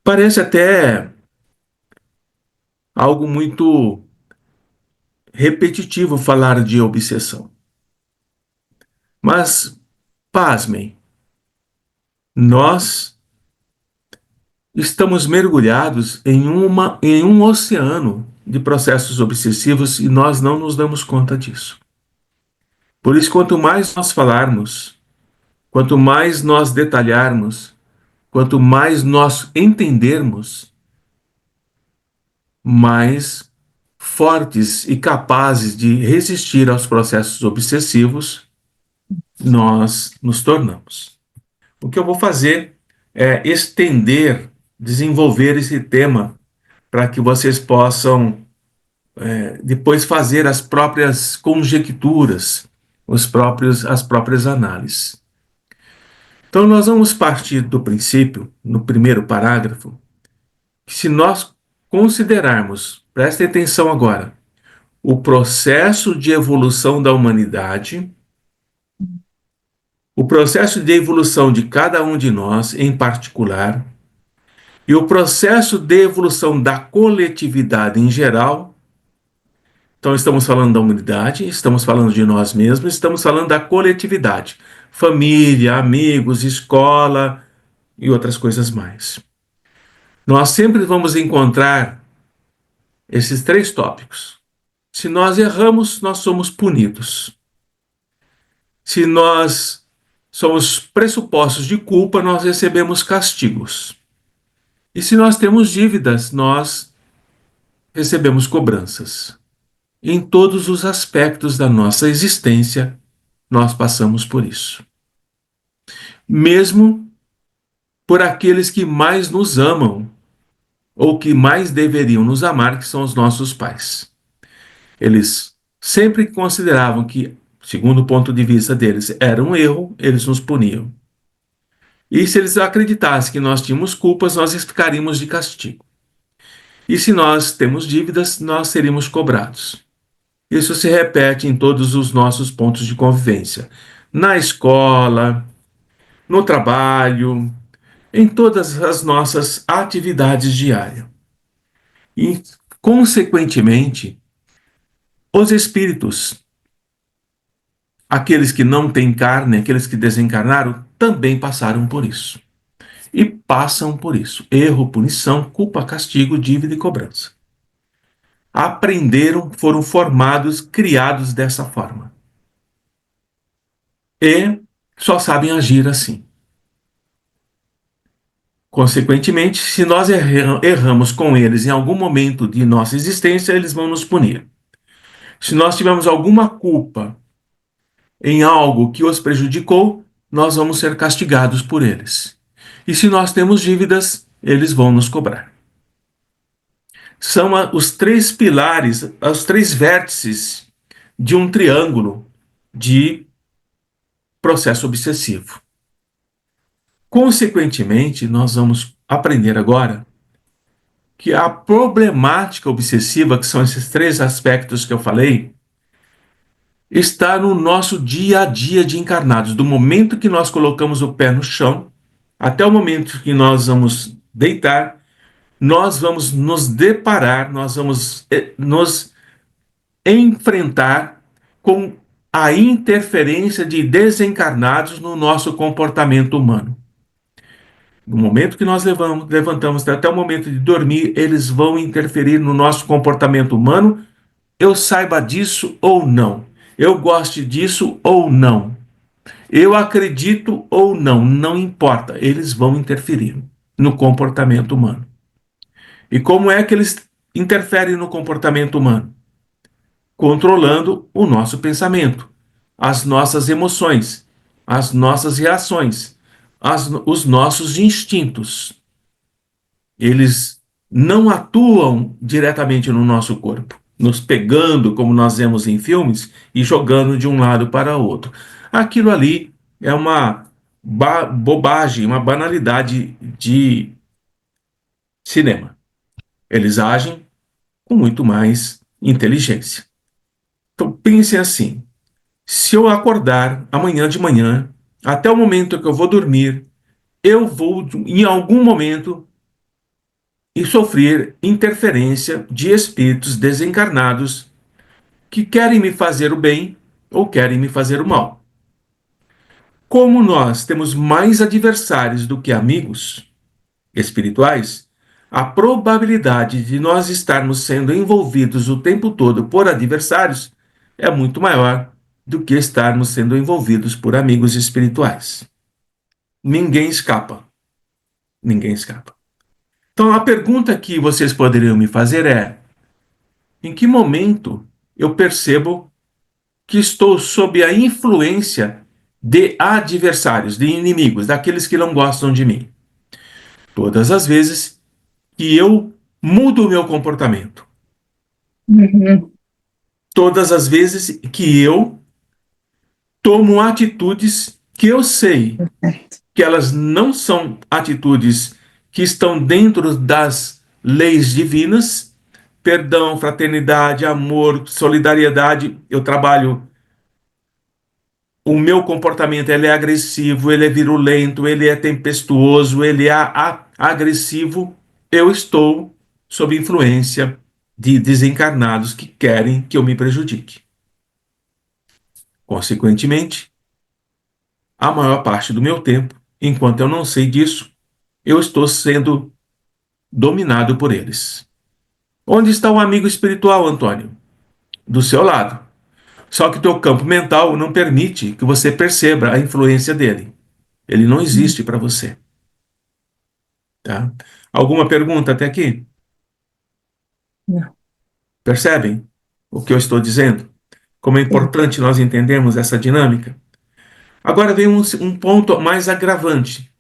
Parece até algo muito repetitivo falar de obsessão. Mas, pasmem, nós estamos mergulhados em um oceano de processos obsessivos e nós não nos damos conta disso. Por isso, quanto mais nós falarmos, quanto mais nós detalharmos, quanto mais nós entendermos, mais fortes e capazes de resistir aos processos obsessivos nós nos tornamos. O que eu vou fazer é estender, desenvolver esse tema para que vocês possam depois fazer as próprias conjecturas, as próprias análises. Então, nós vamos partir do princípio, no primeiro parágrafo, que se nós considerarmos, prestem atenção agora, o processo de evolução da humanidade, o processo de evolução de cada um de nós em particular, e o processo de evolução da coletividade em geral. Então, estamos falando da humanidade, estamos falando de nós mesmos, estamos falando da coletividade, família, amigos, escola e outras coisas mais. Nós sempre vamos encontrar esses três tópicos. Se nós erramos, nós somos punidos. Se nós somos pressupostos de culpa, nós recebemos castigos. E se nós temos dívidas, nós recebemos cobranças. Em todos os aspectos da nossa existência, nós passamos por isso. Mesmo por aqueles que mais nos amam, ou que mais deveriam nos amar, que são os nossos pais. Eles sempre consideravam que, segundo o ponto de vista deles, era um erro, eles nos puniam. E se eles acreditassem que nós tínhamos culpas, nós ficaríamos de castigo. E se nós temos dívidas, nós seríamos cobrados. Isso se repete em todos os nossos pontos de convivência. Na escola, no trabalho, em todas as nossas atividades diárias. E, consequentemente, os espíritos, aqueles que não têm carne, aqueles que desencarnaram, também passaram por isso. E passam por isso. Erro, punição, culpa, castigo, dívida e cobrança. Aprenderam, foram formados, criados dessa forma. E só sabem agir assim. Consequentemente, se nós erramos com eles em algum momento de nossa existência, eles vão nos punir. Se nós tivermos alguma culpa em algo que os prejudicou, nós vamos ser castigados por eles. E se nós temos dívidas, eles vão nos cobrar. São os três pilares, os três vértices de um triângulo de processo obsessivo. Consequentemente, nós vamos aprender agora que a problemática obsessiva, que são esses três aspectos que eu falei, está no nosso dia a dia de encarnados, do momento que nós colocamos o pé no chão até o momento que nós vamos deitar, nós vamos nos deparar, nós vamos nos enfrentar com a interferência de desencarnados no nosso comportamento humano. No momento que nós levantamos até o momento de dormir, eles vão interferir no nosso comportamento humano, eu saiba disso ou não, eu goste disso ou não, eu acredito ou não, não importa, eles vão interferir no comportamento humano. E como é que eles interferem no comportamento humano? Controlando o nosso pensamento, as nossas emoções, as nossas reações, os nossos instintos. Eles não atuam diretamente no nosso corpo, nos pegando, como nós vemos em filmes, e jogando de um lado para o outro. Aquilo ali é uma bobagem, uma banalidade de cinema. Eles agem com muito mais inteligência. Então pense assim, se eu acordar amanhã de manhã, até o momento que eu vou dormir, eu vou, em algum momento, e sofrer interferência de espíritos desencarnados que querem me fazer o bem ou querem me fazer o mal. Como nós temos mais adversários do que amigos espirituais, a probabilidade de nós estarmos sendo envolvidos o tempo todo por adversários é muito maior do que estarmos sendo envolvidos por amigos espirituais. Ninguém escapa. Ninguém escapa. Então, a pergunta que vocês poderiam me fazer é: em que momento eu percebo que estou sob a influência de adversários, de inimigos, daqueles que não gostam de mim? Todas as vezes que eu mudo o meu comportamento. Uhum. Todas as vezes que eu tomo atitudes que eu sei que elas não são atitudes que estão dentro das leis divinas, perdão, fraternidade, amor, solidariedade, eu trabalho, o meu comportamento ele é agressivo, ele é virulento, ele é tempestuoso, ele é agressivo, eu estou sob influência de desencarnados que querem que eu me prejudique. Consequentemente, a maior parte do meu tempo, enquanto eu não sei disso, eu estou sendo dominado por eles. Onde está o amigo espiritual, Antônio? Do seu lado. Só que o teu campo mental não permite que você perceba a influência dele. Ele não existe para você. Tá? Alguma pergunta até aqui? Não, Percebem o que eu estou dizendo? Como é sim. importante nós entendermos essa dinâmica? Agora vem um ponto mais agravante.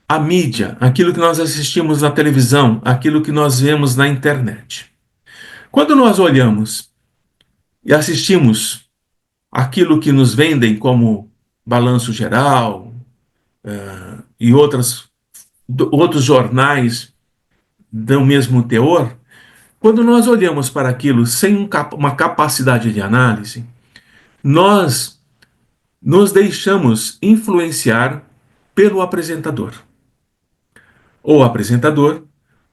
A mídia, aquilo que nós assistimos na televisão, aquilo que nós vemos na internet. Quando nós olhamos e assistimos aquilo que nos vendem como Balanço Geral e outros jornais do mesmo teor, quando nós olhamos para aquilo sem uma capacidade de análise, nós nos deixamos influenciar pelo apresentador. O apresentador,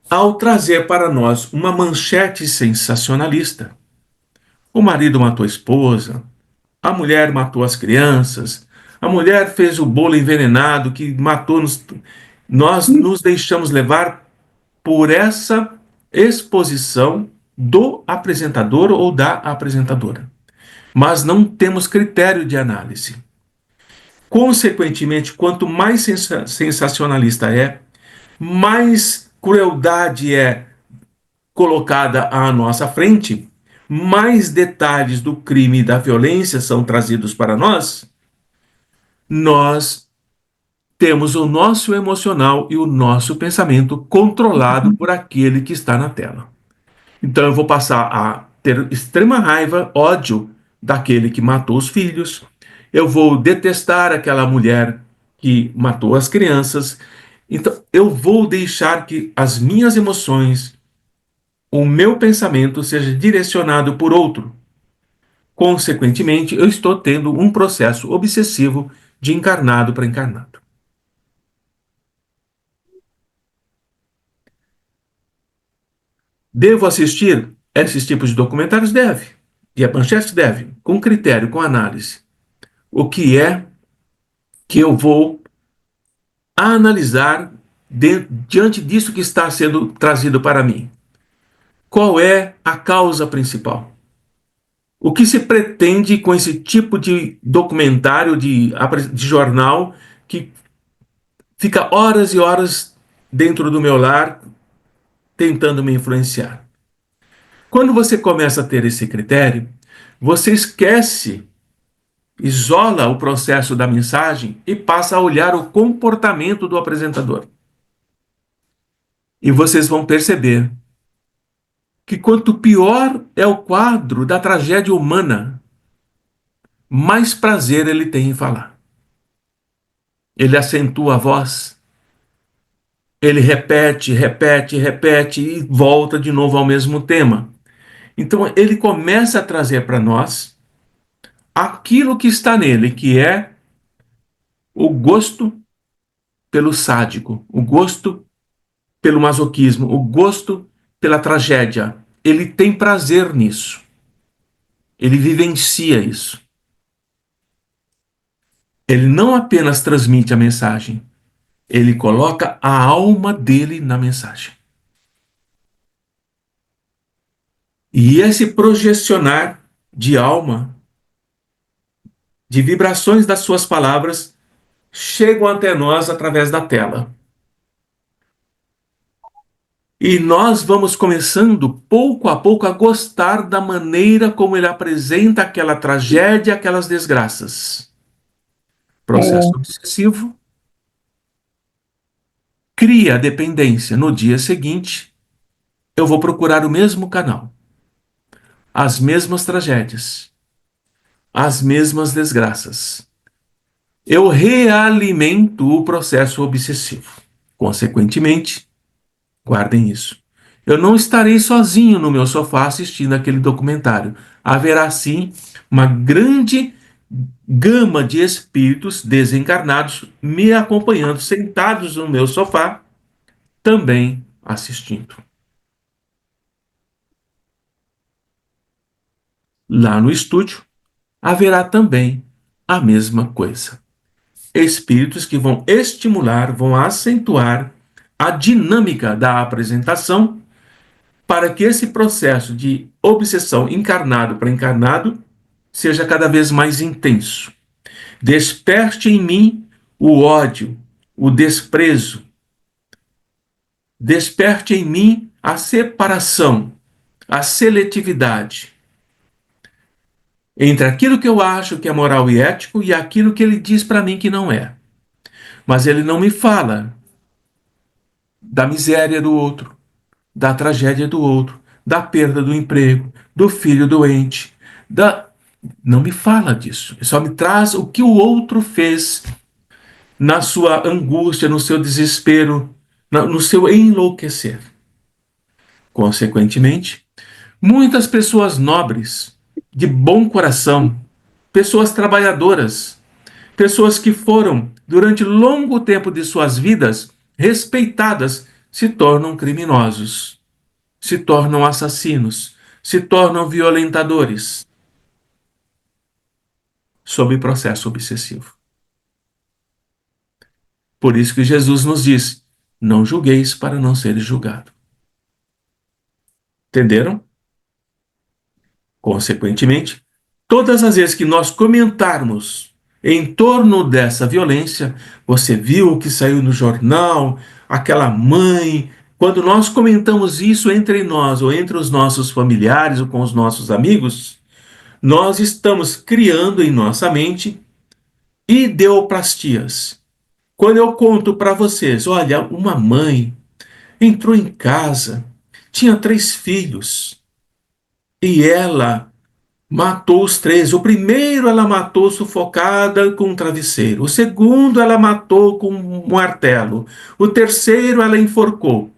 ao trazer para nós uma manchete sensacionalista, o marido matou a esposa, a mulher matou as crianças, a mulher fez o bolo envenenado que matou-nos. Nós nos deixamos levar por essa exposição do apresentador ou da apresentadora, mas não temos critério de análise. Consequentemente, quanto mais sensacionalista é, mais crueldade é colocada à nossa frente, mais detalhes do crime e da violência são trazidos para nós temos o nosso emocional e o nosso pensamento controlado por aquele que está na tela. Então eu vou passar a ter extrema raiva, ódio daquele que matou os filhos, eu vou detestar aquela mulher que matou as crianças. Então eu vou deixar que as minhas emoções, o meu pensamento seja direcionado por outro. Consequentemente, eu estou tendo um processo obsessivo de encarnado para encarnado. Devo assistir esses tipos de documentários? Deve. E a manchete deve, com critério, com análise. O que é que eu vou analisar diante disso que está sendo trazido para mim? Qual é a causa principal? O que se pretende com esse tipo de documentário, de jornal, que fica horas e horas dentro do meu lar tentando me influenciar? Quando você começa a ter esse critério, você esquece, isola o processo da mensagem e passa a olhar o comportamento do apresentador. E vocês vão perceber que quanto pior é o quadro da tragédia humana, mais prazer ele tem em falar. Ele acentua a voz, ele repete, repete, repete e volta de novo ao mesmo tema. Então ele começa a trazer para nós aquilo que está nele, que é o gosto pelo sádico, o gosto pelo masoquismo, o gosto pela tragédia. Ele tem prazer nisso. Ele vivencia isso. Ele não apenas transmite a mensagem, ele coloca a alma dele na mensagem. E esse projecionar de alma, de vibrações das suas palavras, chegam até nós através da tela. E nós vamos começando, pouco a pouco, a gostar da maneira como ele apresenta aquela tragédia, aquelas desgraças. Processo É, obsessivo cria a dependência. No dia seguinte, eu vou procurar o mesmo canal, as mesmas tragédias, as mesmas desgraças. Eu realimento o processo obsessivo. Consequentemente, guardem isso. Eu não estarei sozinho no meu sofá assistindo aquele documentário. Haverá, sim, uma grande gama de espíritos desencarnados me acompanhando, sentados no meu sofá, também assistindo. Lá no estúdio, haverá também a mesma coisa. Espíritos que vão estimular, vão acentuar a dinâmica da apresentação para que esse processo de obsessão encarnado para encarnado seja cada vez mais intenso. Desperte em mim o ódio, o desprezo. Desperte em mim a separação, a seletividade entre aquilo que eu acho que é moral e ético e aquilo que ele diz para mim que não é. Mas ele não me fala da miséria do outro, da tragédia do outro, da perda do emprego, do filho doente, da... Não me fala disso. Ele só me traz o que o outro fez na sua angústia, no seu desespero, no seu enlouquecer. Consequentemente, muitas pessoas nobres, de bom coração, pessoas trabalhadoras, pessoas que foram, durante longo tempo de suas vidas, respeitadas, se tornam criminosos, se tornam assassinos, se tornam violentadores, sob processo obsessivo. Por isso que Jesus nos diz: não julgueis para não seres julgado. Entenderam? Consequentemente, todas as vezes que nós comentarmos em torno dessa violência, você viu o que saiu no jornal, aquela mãe. Quando nós comentamos isso entre nós, ou entre os nossos familiares, ou com os nossos amigos, nós estamos criando em nossa mente ideoplastias. Quando eu conto para vocês, olha, uma mãe entrou em casa, tinha 3 filhos, e ela matou os 3. O primeiro ela matou sufocada com um travesseiro. O segundo ela matou com um martelo. O terceiro ela enforcou.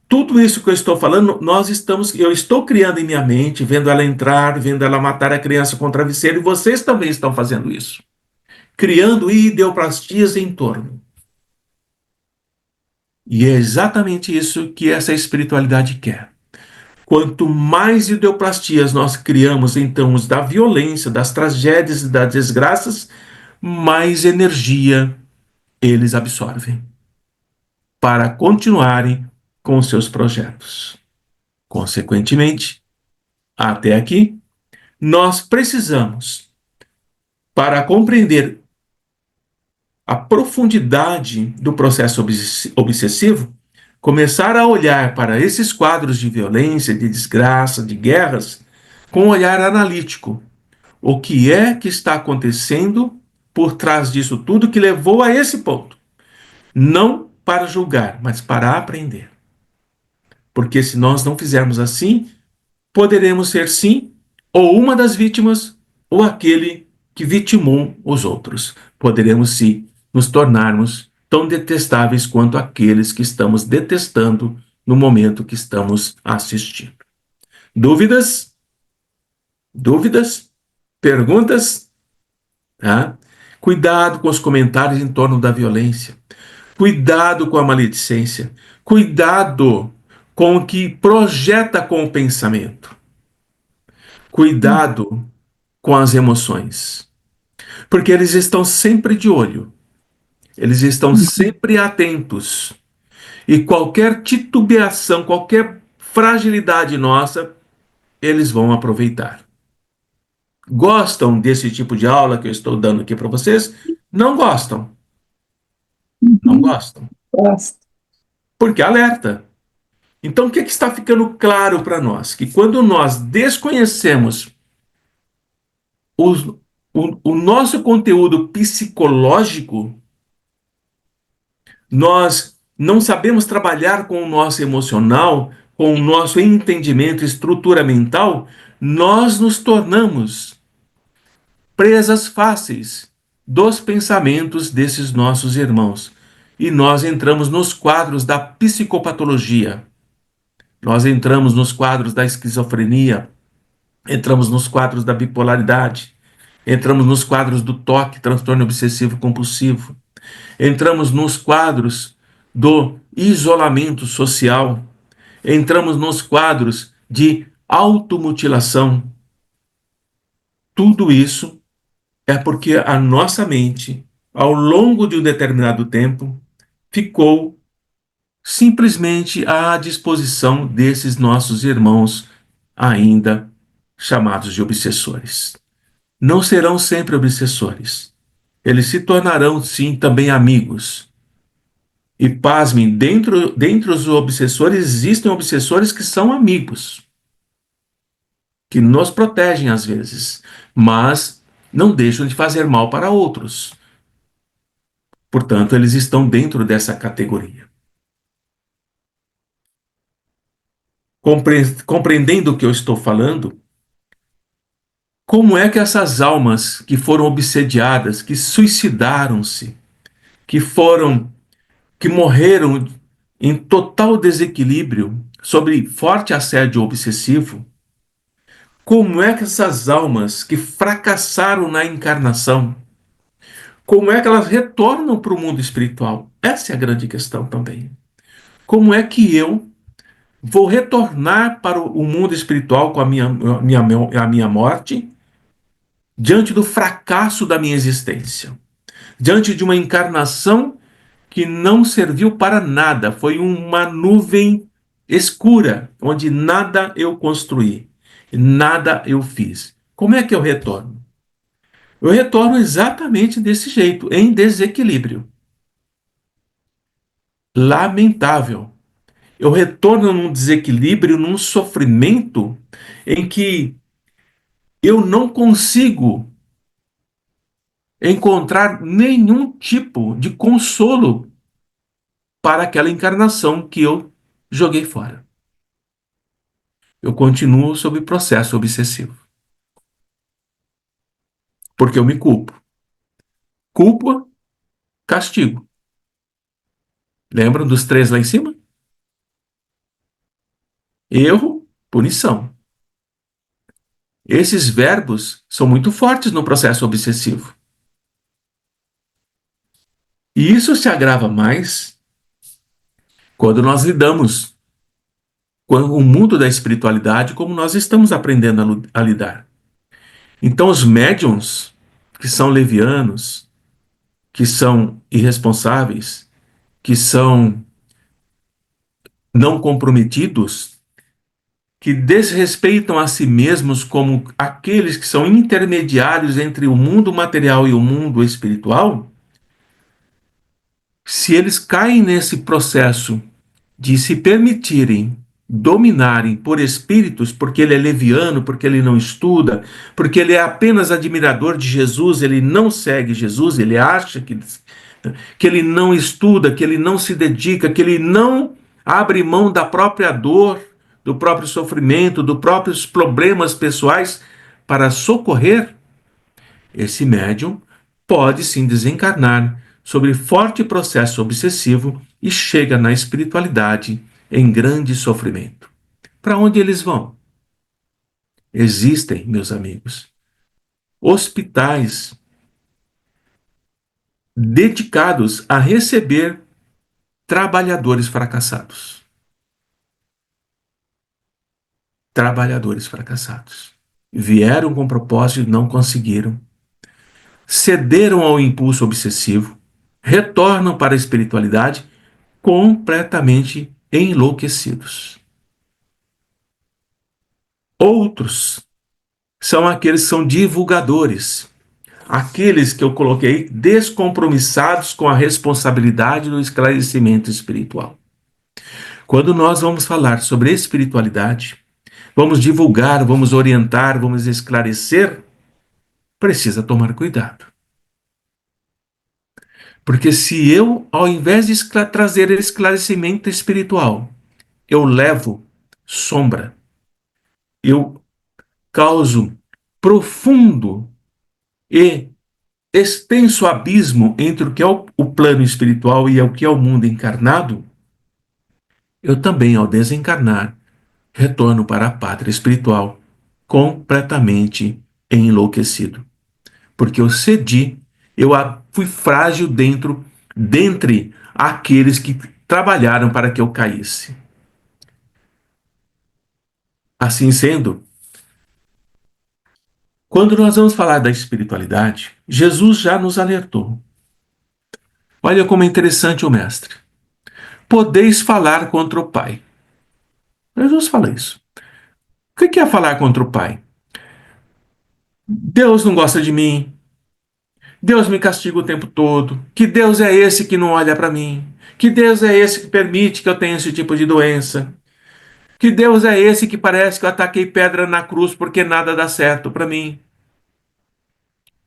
Tudo isso que eu estou falando, eu estou criando em minha mente, vendo ela entrar, vendo ela matar a criança com o travesseiro, e vocês também estão fazendo isso, criando ideoplastias em torno. E é exatamente isso que essa espiritualidade quer. Quanto mais ideoplastias nós criamos em termos da violência, das tragédias e das desgraças, mais energia eles absorvem para continuarem com seus projetos. Consequentemente, até aqui, nós precisamos, para compreender a profundidade do processo obsessivo, começar a olhar para esses quadros de violência, de desgraça, de guerras, com um olhar analítico. O que é que está acontecendo por trás disso tudo que levou a esse ponto? Não para julgar, mas para aprender. Porque se nós não fizermos assim, poderemos ser sim ou uma das vítimas ou aquele que vitimou os outros. Poderemos sim nos tornarmos tão detestáveis quanto aqueles que estamos detestando no momento que estamos assistindo. Dúvidas? Dúvidas? Perguntas? Tá? Cuidado com os comentários em torno da violência. Cuidado com a maledicência. Cuidado com o que projeta com o pensamento. Cuidado com as emoções. Porque eles estão sempre de olho. Eles estão sempre atentos. E qualquer titubeação, qualquer fragilidade nossa, eles vão aproveitar. Gostam desse tipo de aula que eu estou dando aqui para vocês? Não gostam. Não Uhum. gostam. Gosto. Porque alerta. Então, o que está ficando claro para nós? Que quando nós desconhecemos os, o nosso conteúdo psicológico, nós não sabemos trabalhar com o nosso emocional, com o nosso entendimento, estrutura mental, nós nos tornamos presas fáceis dos pensamentos desses nossos irmãos. E nós entramos nos quadros da psicopatologia, nós entramos nos quadros da esquizofrenia, entramos nos quadros da bipolaridade, entramos nos quadros do TOC, transtorno obsessivo compulsivo, entramos nos quadros do isolamento social, entramos nos quadros de automutilação. Tudo isso é porque a nossa mente, ao longo de um determinado tempo, ficou simplesmente à disposição desses nossos irmãos ainda chamados de obsessores. Não serão sempre obsessores. Eles se tornarão, sim, também amigos. E pasmem, dentre os obsessores, existem obsessores que são amigos, que nos protegem às vezes, mas não deixam de fazer mal para outros. Portanto, eles estão dentro dessa categoria. Compreendendo o que eu estou falando, como é que essas almas que foram obsediadas, que suicidaram-se, que foram, que morreram em total desequilíbrio, sob forte assédio obsessivo, como é que essas almas que fracassaram na encarnação, como é que elas retornam para o mundo espiritual? Essa é a grande questão também. Como é que eu vou retornar para o mundo espiritual com a minha morte, diante do fracasso da minha existência, diante de uma encarnação que não serviu para nada, foi uma nuvem escura, onde nada eu construí, nada eu fiz. Como é que eu retorno? Eu retorno exatamente desse jeito, em desequilíbrio. Lamentável. Eu retorno num desequilíbrio, num sofrimento em que eu não consigo encontrar nenhum tipo de consolo para aquela encarnação que eu joguei fora. Eu continuo sob processo obsessivo, porque eu me culpo. Culpa, castigo. Lembram dos três lá em cima? Erro, punição. Esses verbos são muito fortes no processo obsessivo. E isso se agrava mais quando nós lidamos com o mundo da espiritualidade como nós estamos aprendendo a lidar. Então, os médiums que são levianos, que são irresponsáveis, que são não comprometidos, que desrespeitam a si mesmos como aqueles que são intermediários entre o mundo material e o mundo espiritual, se eles caem nesse processo de se permitirem dominarem por espíritos, porque ele é leviano, porque ele não estuda, porque ele é apenas admirador de Jesus, ele não segue Jesus, ele acha que ele não estuda, que ele não se dedica, que ele não abre mão da própria dor, do próprio sofrimento, dos próprios problemas pessoais para socorrer, esse médium pode sim desencarnar sobre forte processo obsessivo e chega na espiritualidade em grande sofrimento. Para onde eles vão? Existem, meus amigos, hospitais dedicados a receber trabalhadores fracassados. Trabalhadores fracassados. Vieram com propósito e não conseguiram. Cederam ao impulso obsessivo, retornam para a espiritualidade completamente enlouquecidos. Outros são aqueles que são divulgadores, aqueles que eu coloquei descompromissados com a responsabilidade do esclarecimento espiritual. Quando nós vamos falar sobre espiritualidade, vamos divulgar, vamos orientar, vamos esclarecer, precisa tomar cuidado. Porque se eu, ao invés de trazer esclarecimento espiritual, eu levo sombra, eu causo profundo e extenso abismo entre o que é o plano espiritual e o que é o mundo encarnado, eu também, ao desencarnar, retorno para a pátria espiritual completamente enlouquecido. Porque eu cedi, eu fui frágil dentre aqueles que trabalharam para que eu caísse. Assim sendo, quando nós vamos falar da espiritualidade, Jesus já nos alertou. Olha como é interessante o mestre. Podeis falar contra o Pai. Jesus fala isso. O que é falar contra o Pai? Deus não gosta de mim. Deus me castiga o tempo todo. Que Deus é esse que não olha para mim? Que Deus é esse que permite que eu tenha esse tipo de doença? Que Deus é esse que parece que eu ataquei pedra na cruz porque nada dá certo para mim?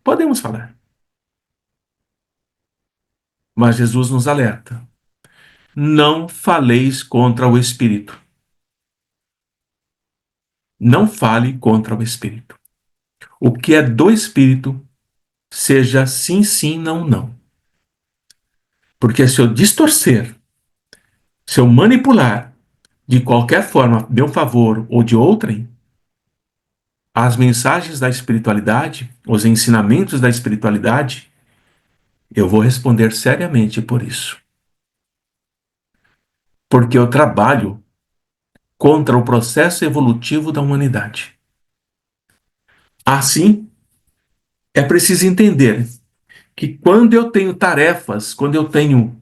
Podemos falar. Mas Jesus nos alerta. Não faleis contra o Espírito. Não fale contra o Espírito. O que é do Espírito, seja sim, sim, não, não. Porque se eu distorcer, se eu manipular de qualquer forma, meu favor ou de outrem, as mensagens da espiritualidade, os ensinamentos da espiritualidade, eu vou responder seriamente por isso. Porque eu trabalho contra o processo evolutivo da humanidade. Assim, é preciso entender que quando eu tenho tarefas, quando eu tenho,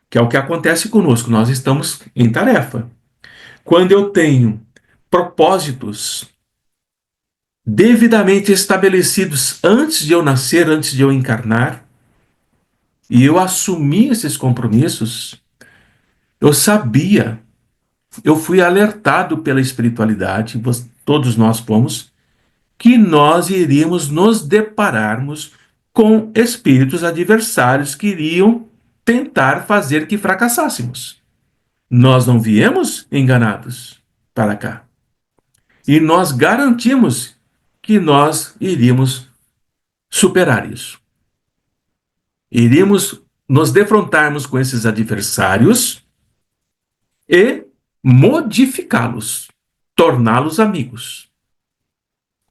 que é o que acontece conosco, nós estamos em tarefa. Quando eu tenho propósitos devidamente estabelecidos antes de eu nascer, antes de eu encarnar, e eu assumi esses compromissos, eu sabia, eu fui alertado pela espiritualidade, todos nós fomos, que nós iríamos nos depararmos com espíritos adversários que iriam tentar fazer que fracassássemos. Nós não viemos enganados para cá. E nós garantimos que nós iríamos superar isso. Iríamos nos defrontarmos com esses adversários e modificá-los, torná-los amigos.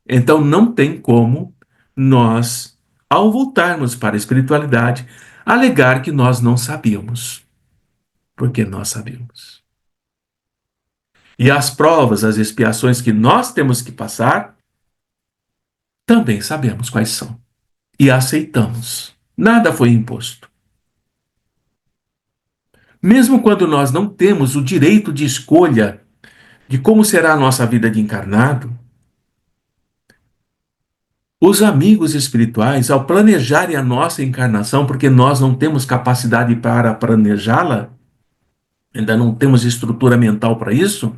Então não tem como nós, ao voltarmos para a espiritualidade, alegar que nós não sabíamos, porque nós sabíamos. E as provas, as expiações que nós temos que passar, também sabemos quais são. E aceitamos. Nada foi imposto. Mesmo quando nós não temos o direito de escolha de como será a nossa vida de encarnado, os amigos espirituais, ao planejarem a nossa encarnação, porque nós não temos capacidade para planejá-la, ainda não temos estrutura mental para isso,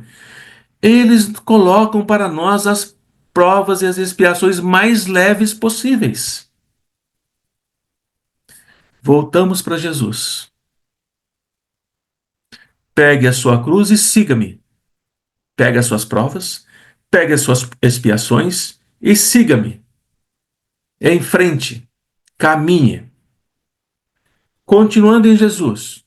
eles colocam para nós as provas e as expiações mais leves possíveis. Voltamos para Jesus. Pegue a sua cruz e siga-me. Pegue as suas provas, pegue as suas expiações e siga-me. Em frente, caminhe. Continuando em Jesus,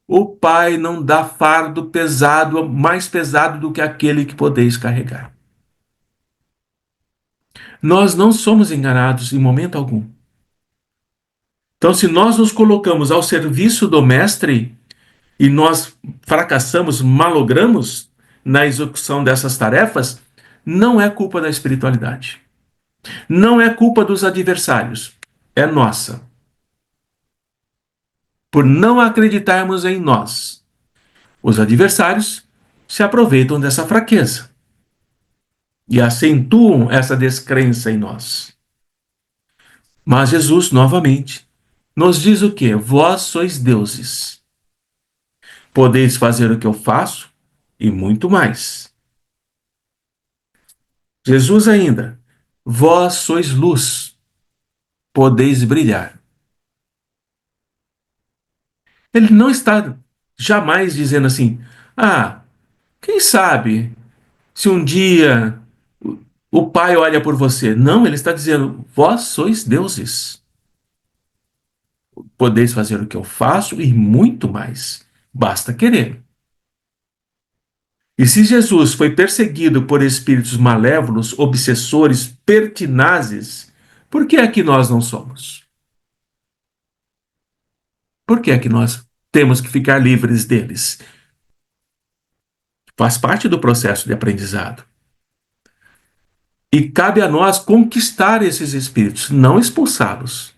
o Pai não dá fardo pesado, mais pesado do que aquele que podeis carregar. Nós não somos enganados em momento algum. Então, se nós nos colocamos ao serviço do Mestre, e nós fracassamos, malogramos na execução dessas tarefas, não é culpa da espiritualidade. Não é culpa dos adversários. É nossa. Por não acreditarmos em nós. Os adversários se aproveitam dessa fraqueza e acentuam essa descrença em nós. Mas Jesus, novamente, nos diz o quê? Vós sois deuses. Podeis fazer o que eu faço e muito mais. Jesus ainda, vós sois luz, podeis brilhar. Ele não está jamais dizendo assim, ah, quem sabe se um dia o Pai olha por você. Não, ele está dizendo, vós sois deuses. Podeis fazer o que eu faço e muito mais. Basta querer. E se Jesus foi perseguido por espíritos malévolos, obsessores, pertinazes, por que é que nós não somos? Por que é que nós temos que ficar livres deles? Faz parte do processo de aprendizado. E cabe a nós conquistar esses espíritos, não expulsá-los,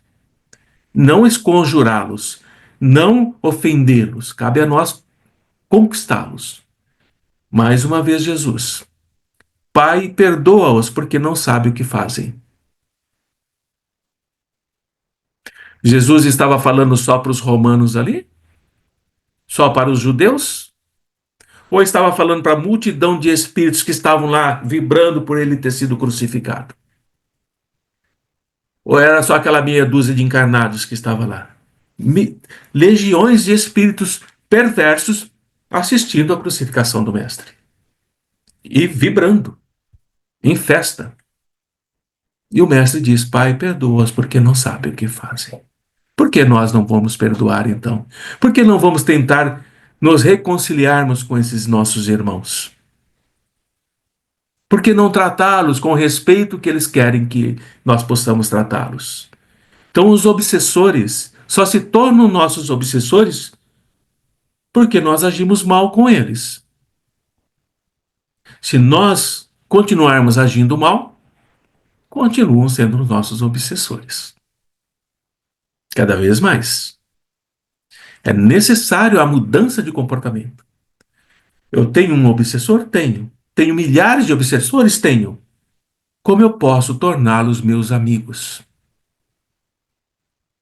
não esconjurá-los, não ofendê-los. Cabe a nós conquistá-los. Mais uma vez, Jesus. Pai, perdoa-os porque não sabem o que fazem. Jesus estava falando só para os romanos ali? Só para os judeus? Ou estava falando para a multidão de espíritos que estavam lá vibrando por ele ter sido crucificado? Ou era só aquela meia dúzia de encarnados que estava lá? Legiões de espíritos perversos assistindo à crucificação do Mestre. E vibrando, em festa. E o Mestre diz, Pai, perdoa-os porque não sabem o que fazem. Por que nós não vamos perdoar, então? Por que não vamos tentar nos reconciliarmos com esses nossos irmãos? Por que não tratá-los com o respeito que eles querem que nós possamos tratá-los? Então, os obsessores só se tornam nossos obsessores porque nós agimos mal com eles. Se nós continuarmos agindo mal, continuam sendo os nossos obsessores. Cada vez mais. É necessário a mudança de comportamento. Eu tenho um obsessor? Tenho. Tenho milhares de obsessores? Tenho. Como eu posso torná-los meus amigos?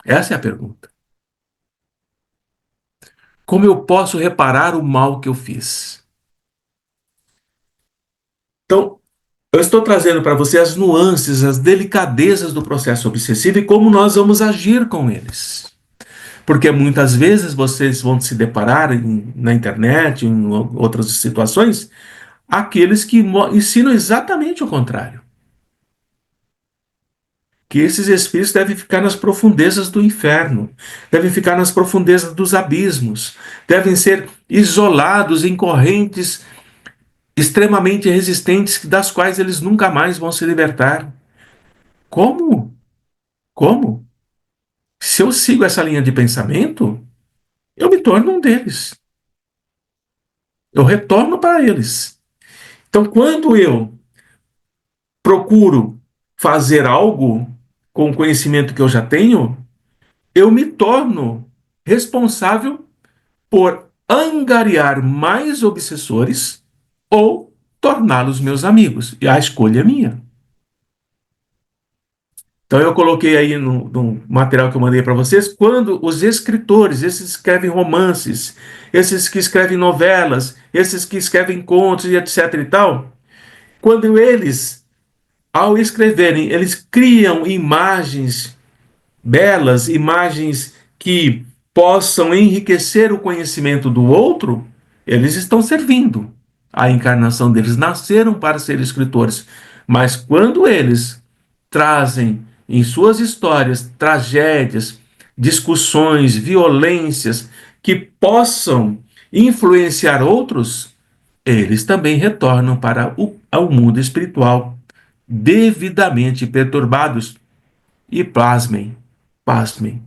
Essa é a pergunta. Como eu posso reparar o mal que eu fiz? Então, eu estou trazendo para você as nuances, as delicadezas do processo obsessivo e como nós vamos agir com eles. Porque muitas vezes vocês vão se deparar na internet, em outras situações, aqueles que ensinam exatamente o contrário. Que esses espíritos devem ficar nas profundezas do inferno, devem ficar nas profundezas dos abismos, devem ser isolados em correntes extremamente resistentes das quais eles nunca mais vão se libertar. Como? Como? Se eu sigo essa linha de pensamento, eu me torno um deles. Eu retorno para eles. Então, quando eu procuro fazer algo com o conhecimento que eu já tenho, eu me torno responsável por angariar mais obsessores ou torná-los meus amigos. E a escolha é minha. Então eu coloquei aí no material que eu mandei para vocês, quando os escritores, esses que escrevem romances, esses que escrevem novelas, esses que escrevem contos e etc e tal, quando eles, ao escreverem, eles criam imagens belas, imagens que possam enriquecer o conhecimento do outro, eles estão servindo. A encarnação deles nasceram para ser escritores, mas quando eles trazem em suas histórias tragédias, discussões, violências que possam influenciar outros, eles também retornam para ao mundo espiritual devidamente perturbados. E pasmem, pasmem,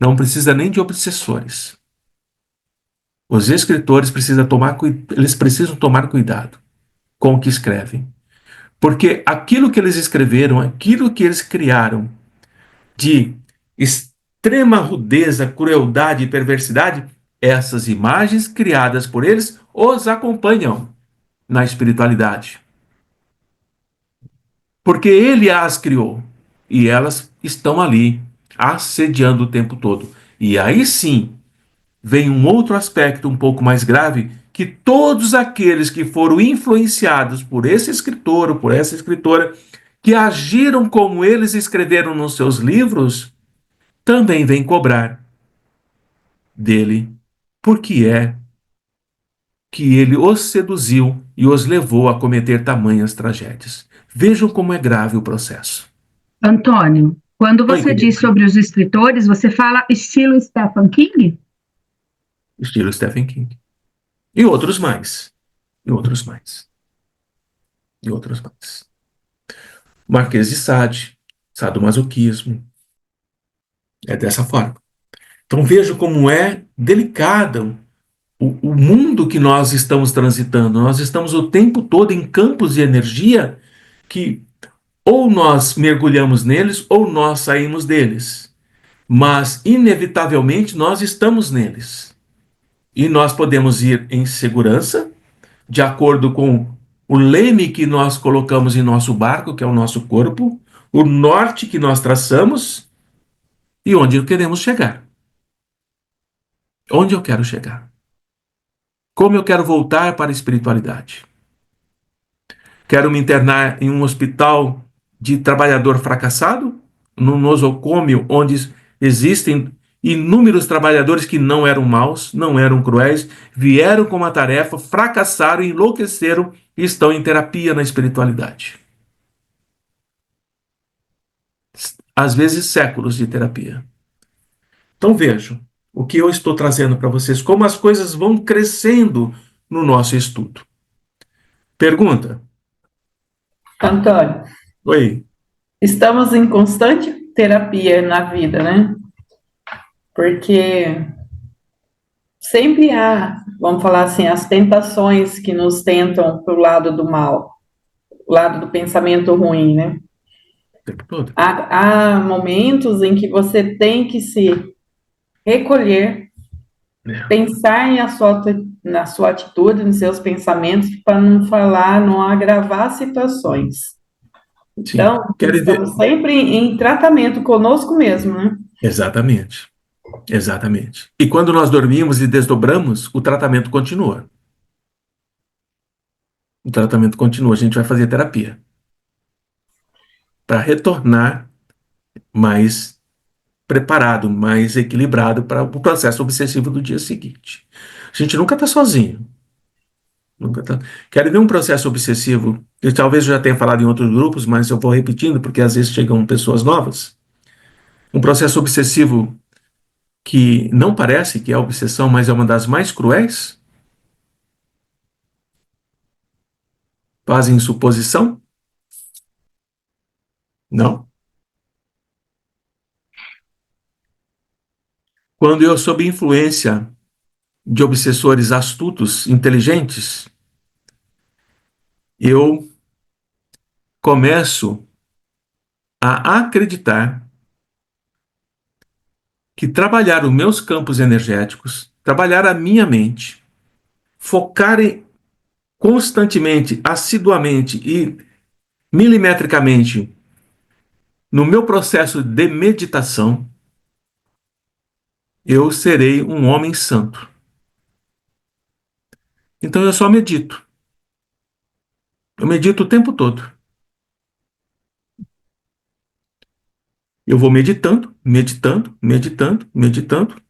não precisa nem de obsessores. Os escritores eles precisam tomar cuidado com o que escrevem. Porque aquilo que eles escreveram, aquilo que eles criaram de extrema rudeza, crueldade e perversidade, essas imagens criadas por eles os acompanham na espiritualidade. Porque ele as criou e elas estão ali assediando o tempo todo. E aí sim vem um outro aspecto um pouco mais grave, que todos aqueles que foram influenciados por esse escritor ou por essa escritora, que agiram como eles escreveram nos seus livros, também vêm cobrar dele, porque é que ele os seduziu e os levou a cometer tamanhas tragédias. Vejam como é grave o processo. Antônio, quando Oi, você diz querida. sobre os escritores, você fala estilo Stephen King? Estilo Stephen King. E outros mais. E outros mais. E outros mais. Marquês de Sade, sadomasoquismo. É dessa forma. Então veja como é delicado o mundo que nós estamos transitando. Nós estamos o tempo todo em campos de energia que ou nós mergulhamos neles ou nós saímos deles. Mas, inevitavelmente, nós estamos neles. E nós podemos ir em segurança, de acordo com o leme que nós colocamos em nosso barco, que é o nosso corpo, o norte que nós traçamos e onde queremos chegar. Onde eu quero chegar? Como eu quero voltar para a espiritualidade? Quero me internar em um hospital de trabalhador fracassado, num nosocômio onde existem inúmeros trabalhadores que não eram maus, não eram cruéis, vieram com uma tarefa, fracassaram, enlouqueceram e estão em terapia na espiritualidade. Às vezes séculos de terapia. Então vejam o que eu estou trazendo para vocês, como as coisas vão crescendo no nosso estudo. Pergunta? Antônio, Oi. estamos em constante terapia na vida, né? Porque sempre há, vamos falar assim, as tentações que nos tentam para o lado do mal, o lado do pensamento ruim, né? O tempo todo. Há momentos em que você tem que se recolher, É. pensar na sua atitude, nos seus pensamentos, para não falar, não agravar situações. Sim. Então, Querem ver? estamos sempre em tratamento conosco mesmo, né? Exatamente. Exatamente. E quando nós dormimos e desdobramos, o tratamento continua. O tratamento continua. A gente vai fazer terapia para retornar mais preparado, mais equilibrado para o processo obsessivo do dia seguinte. A gente nunca está sozinho. Nunca tá. Quero ver um processo obsessivo. Eu talvez já tenha falado em outros grupos, mas eu vou repetindo porque às vezes chegam pessoas novas. Um processo obsessivo que não parece que é obsessão, mas é uma das mais cruéis. Fazem suposição? Não. Quando eu, sob influência de obsessores astutos, inteligentes, eu começo a acreditar que trabalhar os meus campos energéticos, trabalhar a minha mente, focar constantemente, assiduamente e milimetricamente no meu processo de meditação, eu serei um homem santo. Então eu só medito. Eu medito o tempo todo. Eu vou meditando, meditando, meditando, meditando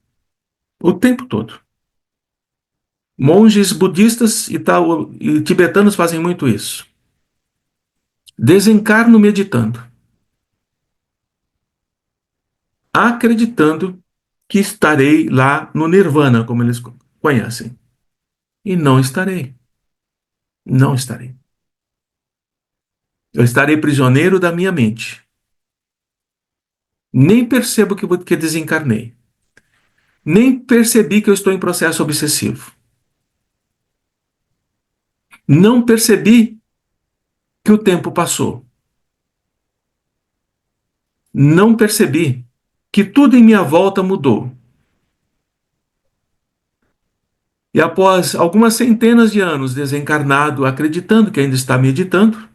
o tempo todo. Monges budistas e tibetanos fazem muito isso. Desencarno meditando, acreditando que estarei lá no Nirvana, como eles conhecem. E não estarei. Não estarei. Eu estarei prisioneiro da minha mente. Nem percebo que desencarnei. Nem percebi que eu estou em processo obsessivo. Não percebi que o tempo passou. Não percebi que tudo em minha volta mudou. E após algumas centenas de anos desencarnado, acreditando que ainda está meditando,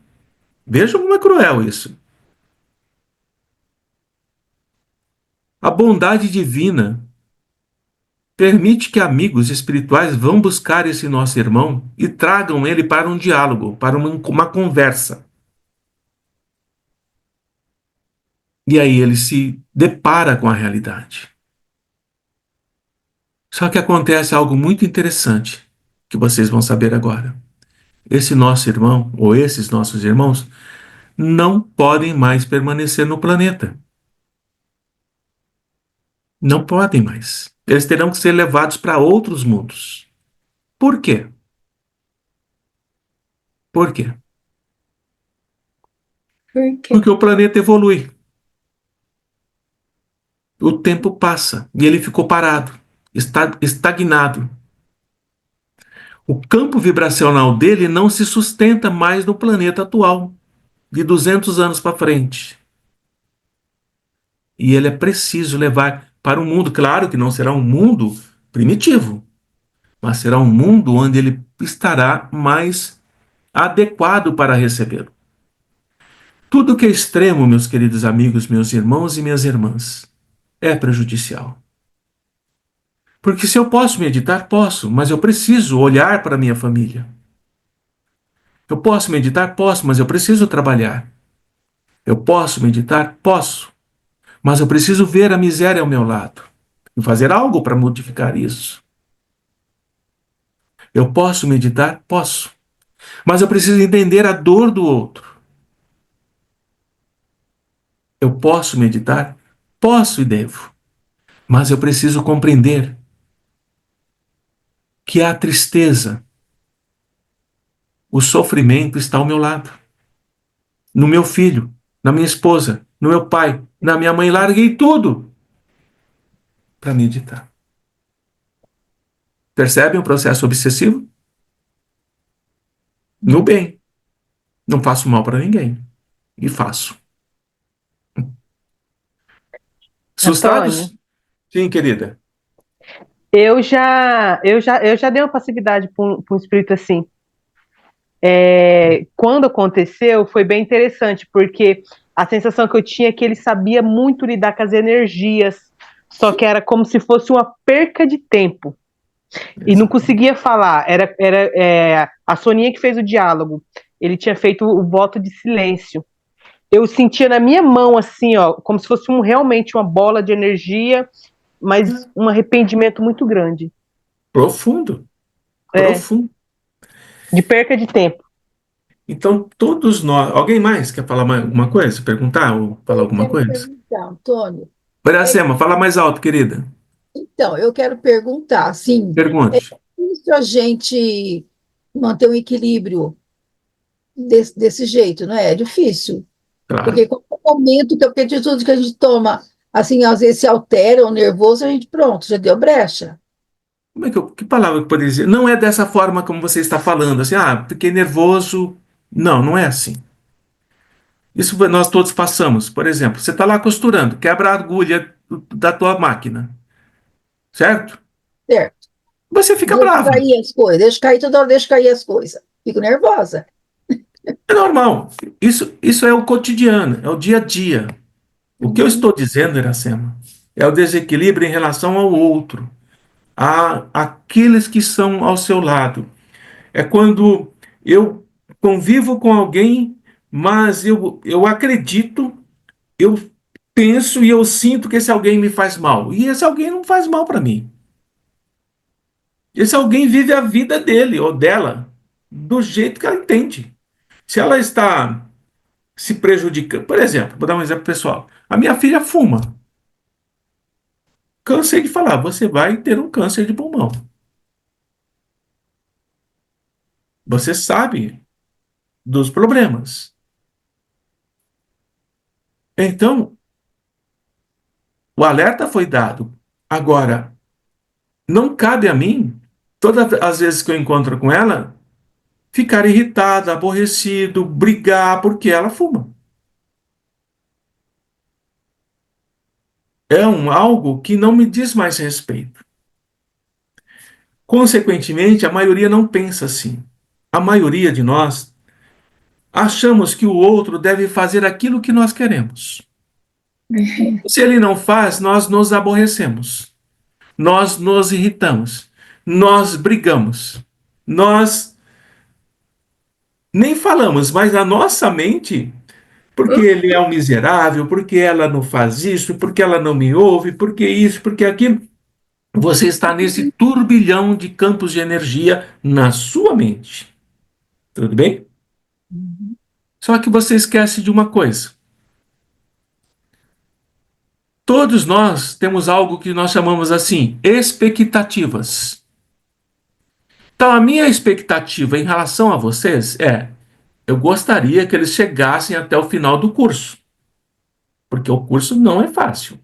veja como é cruel isso. A bondade divina permite que amigos espirituais vão buscar esse nosso irmão e tragam ele para um diálogo, para uma conversa. E aí ele se depara com a realidade. Só que acontece algo muito interessante, que vocês vão saber agora. Esse nosso irmão, ou esses nossos irmãos, não podem mais permanecer no planeta. Não podem mais. Eles terão que ser levados para outros mundos. Por quê? Por quê? Por quê? Porque o planeta evolui. O tempo passa e ele ficou parado, está estagnado. O campo vibracional dele não se sustenta mais no planeta atual, de 200 anos para frente. E ele é preciso levar para um mundo, claro que não será um mundo primitivo, mas será um mundo onde ele estará mais adequado para recebê-lo. Tudo que é extremo, meus queridos amigos, meus irmãos e minhas irmãs, é prejudicial. Porque se eu posso meditar, posso, mas eu preciso olhar para a minha família. Eu posso meditar? Posso, mas eu preciso trabalhar. Eu posso meditar? Posso, mas eu preciso ver a miséria ao meu lado e fazer algo para modificar isso. Eu posso meditar? Posso, mas eu preciso entender a dor do outro. Eu posso meditar? Posso e devo, mas eu preciso compreender que a tristeza, o sofrimento está ao meu lado, no meu filho, na minha esposa, no meu pai, na minha mãe. Larguei tudo para meditar. Percebem o processo obsessivo? No bem. Não faço mal para ninguém. E faço. Antônio, Assustados? Sim, querida. eu já dei uma passividade para um espírito assim. Quando aconteceu, foi bem interessante, porque a sensação que eu tinha é que ele sabia muito lidar com as energias, só que era como se fosse uma perca de tempo. E não conseguia falar. Era a Soninha que fez o diálogo. Ele tinha feito o voto de silêncio. Eu sentia na minha mão, assim, ó, como se fosse realmente uma bola de energia, mas um arrependimento muito grande. Profundo. É, Profundo. de perca de tempo. Então, todos nós. Alguém mais quer falar mais alguma coisa? Perguntar ou falar Eu alguma quero coisa? perguntar, Antônio. É, Iracema, fala mais alto, querida. então, eu quero perguntar, assim, é Pergunte. difícil a gente manter um equilíbrio desse jeito, não é? É difícil, Claro. porque qualquer momento, qualquer atitude que a gente toma, assim, às vezes se altera ou nervoso, a gente, pronto, já deu brecha. Como é que palavra que eu poderia dizer? Não é dessa forma como você está falando, assim, fiquei nervoso. Não, não é assim. Isso nós todos passamos. Por exemplo, você está lá costurando, quebra a agulha da tua máquina, certo? Certo. Você fica Deixa bravo. cair as coisas, deixa cair toda hora, deixa cair as coisas. Fico nervosa. É normal. Isso é o cotidiano, é o dia a dia. O que eu Uhum. estou dizendo, Iracema, é o desequilíbrio em relação ao outro, a aqueles que são ao seu lado. É quando eu convivo com alguém, mas eu acredito, eu penso e eu sinto que esse alguém me faz mal. E esse alguém não faz mal para mim. Esse alguém vive a vida dele ou dela do jeito que ela entende. Se ela está se prejudicando, por exemplo, vou dar um exemplo pessoal. A minha filha fuma. Cansei de falar, você vai ter um câncer de pulmão. Você sabe dos problemas. Então, o alerta foi dado. Agora, Não cabe a mim, todas as vezes que eu encontro com ela, ficar irritado, aborrecido, brigar porque ela fuma. É algo que não me diz mais respeito. Consequentemente, a maioria não pensa assim. A maioria de nós achamos que o outro deve fazer aquilo que nós queremos. Se ele não faz, nós nos aborrecemos, nós nos irritamos, nós brigamos, nós nem falamos, mas a nossa mente, porque ele é um miserável, porque ela não faz isso, porque ela não me ouve, porque isso, porque aquilo. Você está nesse turbilhão de campos de energia na sua mente. Tudo bem? Só que você esquece de uma coisa. Todos nós temos algo que nós chamamos assim, expectativas. Então, a minha expectativa em relação a vocês eu gostaria que eles chegassem até o final do curso, porque o curso não é fácil.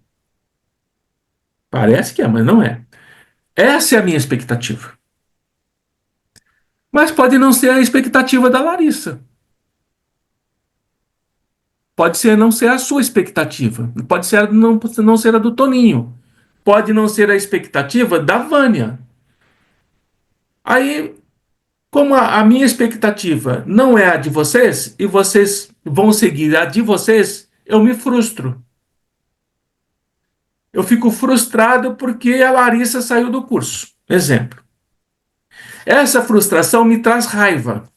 Parece que é, mas não é. Essa é a minha expectativa. Mas pode não ser a expectativa da Larissa. Pode ser não ser a sua expectativa. Pode ser não ser a do Toninho. Pode não ser a expectativa da Vânia. Aí, como a minha expectativa não é a de vocês, e vocês vão seguir a de vocês, eu me frustro. Eu fico frustrado porque a Larissa saiu do curso. Exemplo. Essa frustração me traz raiva.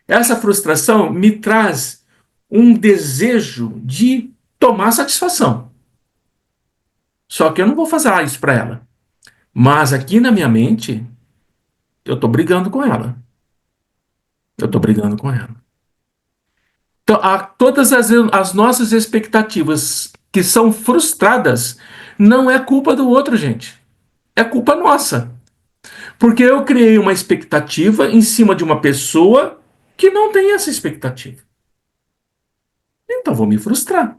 Essa frustração me traz um desejo de tomar satisfação. Só que eu não vou fazer isso para ela. Mas aqui na minha mente, eu estou brigando com ela. Eu estou brigando com ela. Então, todas as nossas expectativas que são frustradas, não é culpa do outro, gente. É culpa nossa. Porque eu criei uma expectativa em cima de uma pessoa que não tem essa expectativa. Então vou me frustrar.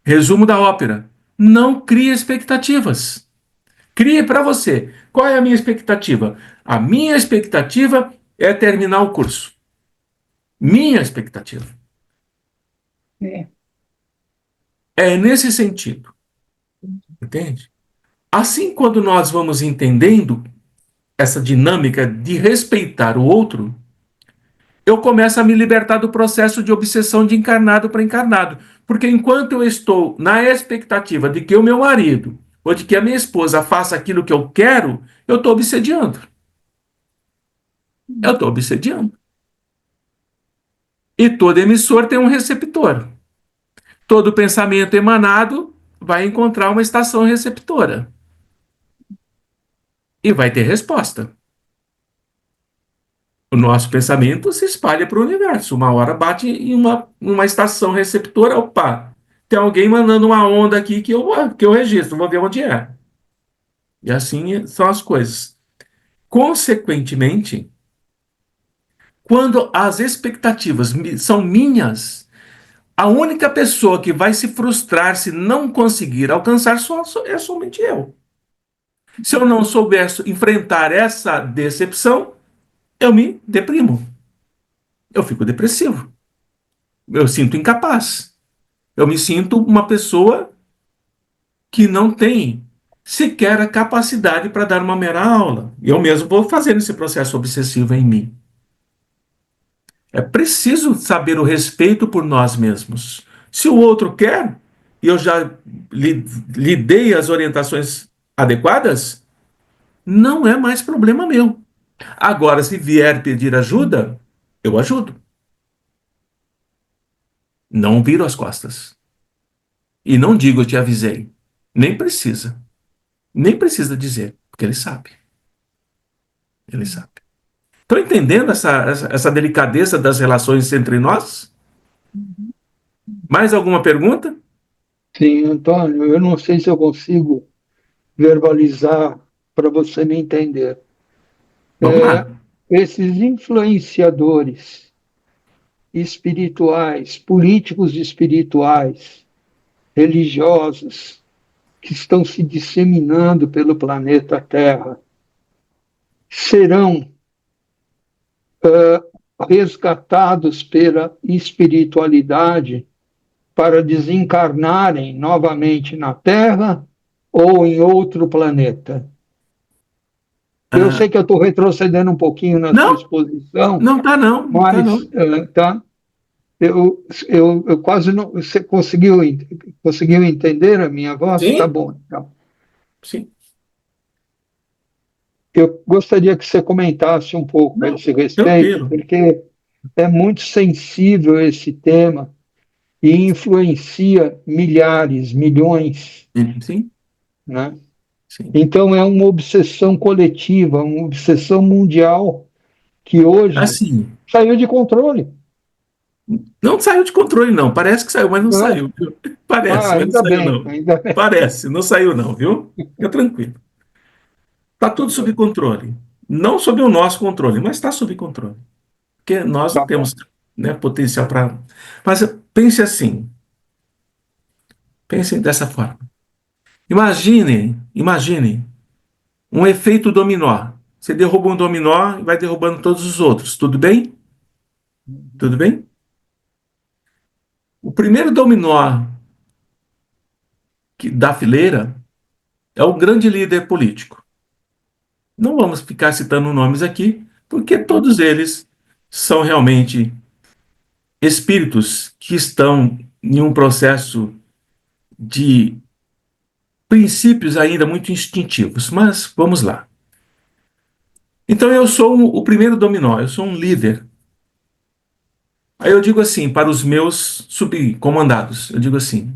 Resumo da ópera: não crie expectativas. Crie para você. Qual é a minha expectativa? A minha expectativa é terminar o curso. Minha expectativa. É. É nesse sentido. Entende? Assim, quando nós vamos entendendo essa dinâmica de respeitar o outro, eu começo a me libertar do processo de obsessão de encarnado para encarnado. Porque enquanto eu estou na expectativa de que o meu marido ou de que a minha esposa faça aquilo que eu quero, eu estou obsediando. Eu estou obsediando. E todo emissor tem um receptor. Todo pensamento emanado vai encontrar uma estação receptora. E vai ter resposta. O nosso pensamento se espalha para o universo. Uma hora bate em uma estação receptora. Opa, tem alguém mandando uma onda aqui que eu registro, vou ver onde é. E assim são as coisas. Consequentemente, quando as expectativas são minhas, a única pessoa que vai se frustrar se não conseguir alcançar é somente eu. Se eu não souber enfrentar essa decepção, eu me deprimo. Eu fico depressivo. Eu sinto incapaz. Eu me sinto uma pessoa que não tem sequer a capacidade para dar uma mera aula. Eu mesmo vou fazendo esse processo obsessivo em mim. É preciso saber o respeito por nós mesmos. Se o outro quer, e eu já lhe dei as orientações adequadas, não é mais problema meu. Agora, se vier pedir ajuda, eu ajudo. Não viro as costas. E não digo eu te avisei. Nem precisa. Nem precisa dizer, porque ele sabe. Ele sabe. Estão entendendo essa delicadeza das relações entre nós? Mais alguma pergunta? Sim, Antônio, eu não sei se eu consigo verbalizar para você me entender. Vamos lá. Esses influenciadores espirituais, políticos espirituais, religiosos, que estão se disseminando pelo planeta Terra serão resgatados pela espiritualidade para desencarnarem novamente na Terra ou em outro planeta? Eu Ah, sei que eu estou retrocedendo um pouquinho na sua não, exposição, não tá não, não tá mas não. tá, eu quase não. Você conseguiu entender a minha voz? Tá Sim, bom, então. sim. Eu gostaria que você comentasse um pouco a Não, esse respeito, tranquilo. porque é muito sensível esse tema e influencia milhares, milhões, Sim, né? sim. Então é uma obsessão coletiva, uma obsessão mundial que hoje Assim, saiu de controle, não saiu de controle, não. Parece que saiu, mas não né? saiu, viu? Parece, Ah, mas não ainda saiu, bem, não. ainda bem. Parece, não saiu, não, viu? Fica tranquilo. Está tudo sob controle. Não sob o nosso controle, mas está sob controle. Porque nós não Tá bom. temos, né, potencial para. Mas pense assim, pense dessa forma. Imagine um efeito dominó. Você derruba um dominó e vai derrubando todos os outros. Tudo bem? Tudo bem? O primeiro dominó da fileira é o grande líder político. Não vamos ficar citando nomes aqui, porque todos eles são realmente espíritos que estão em um processo de princípios ainda muito instintivos. Mas vamos lá. Então eu sou o primeiro dominó, eu sou um líder. Aí eu digo assim para os meus subcomandados, eu digo assim: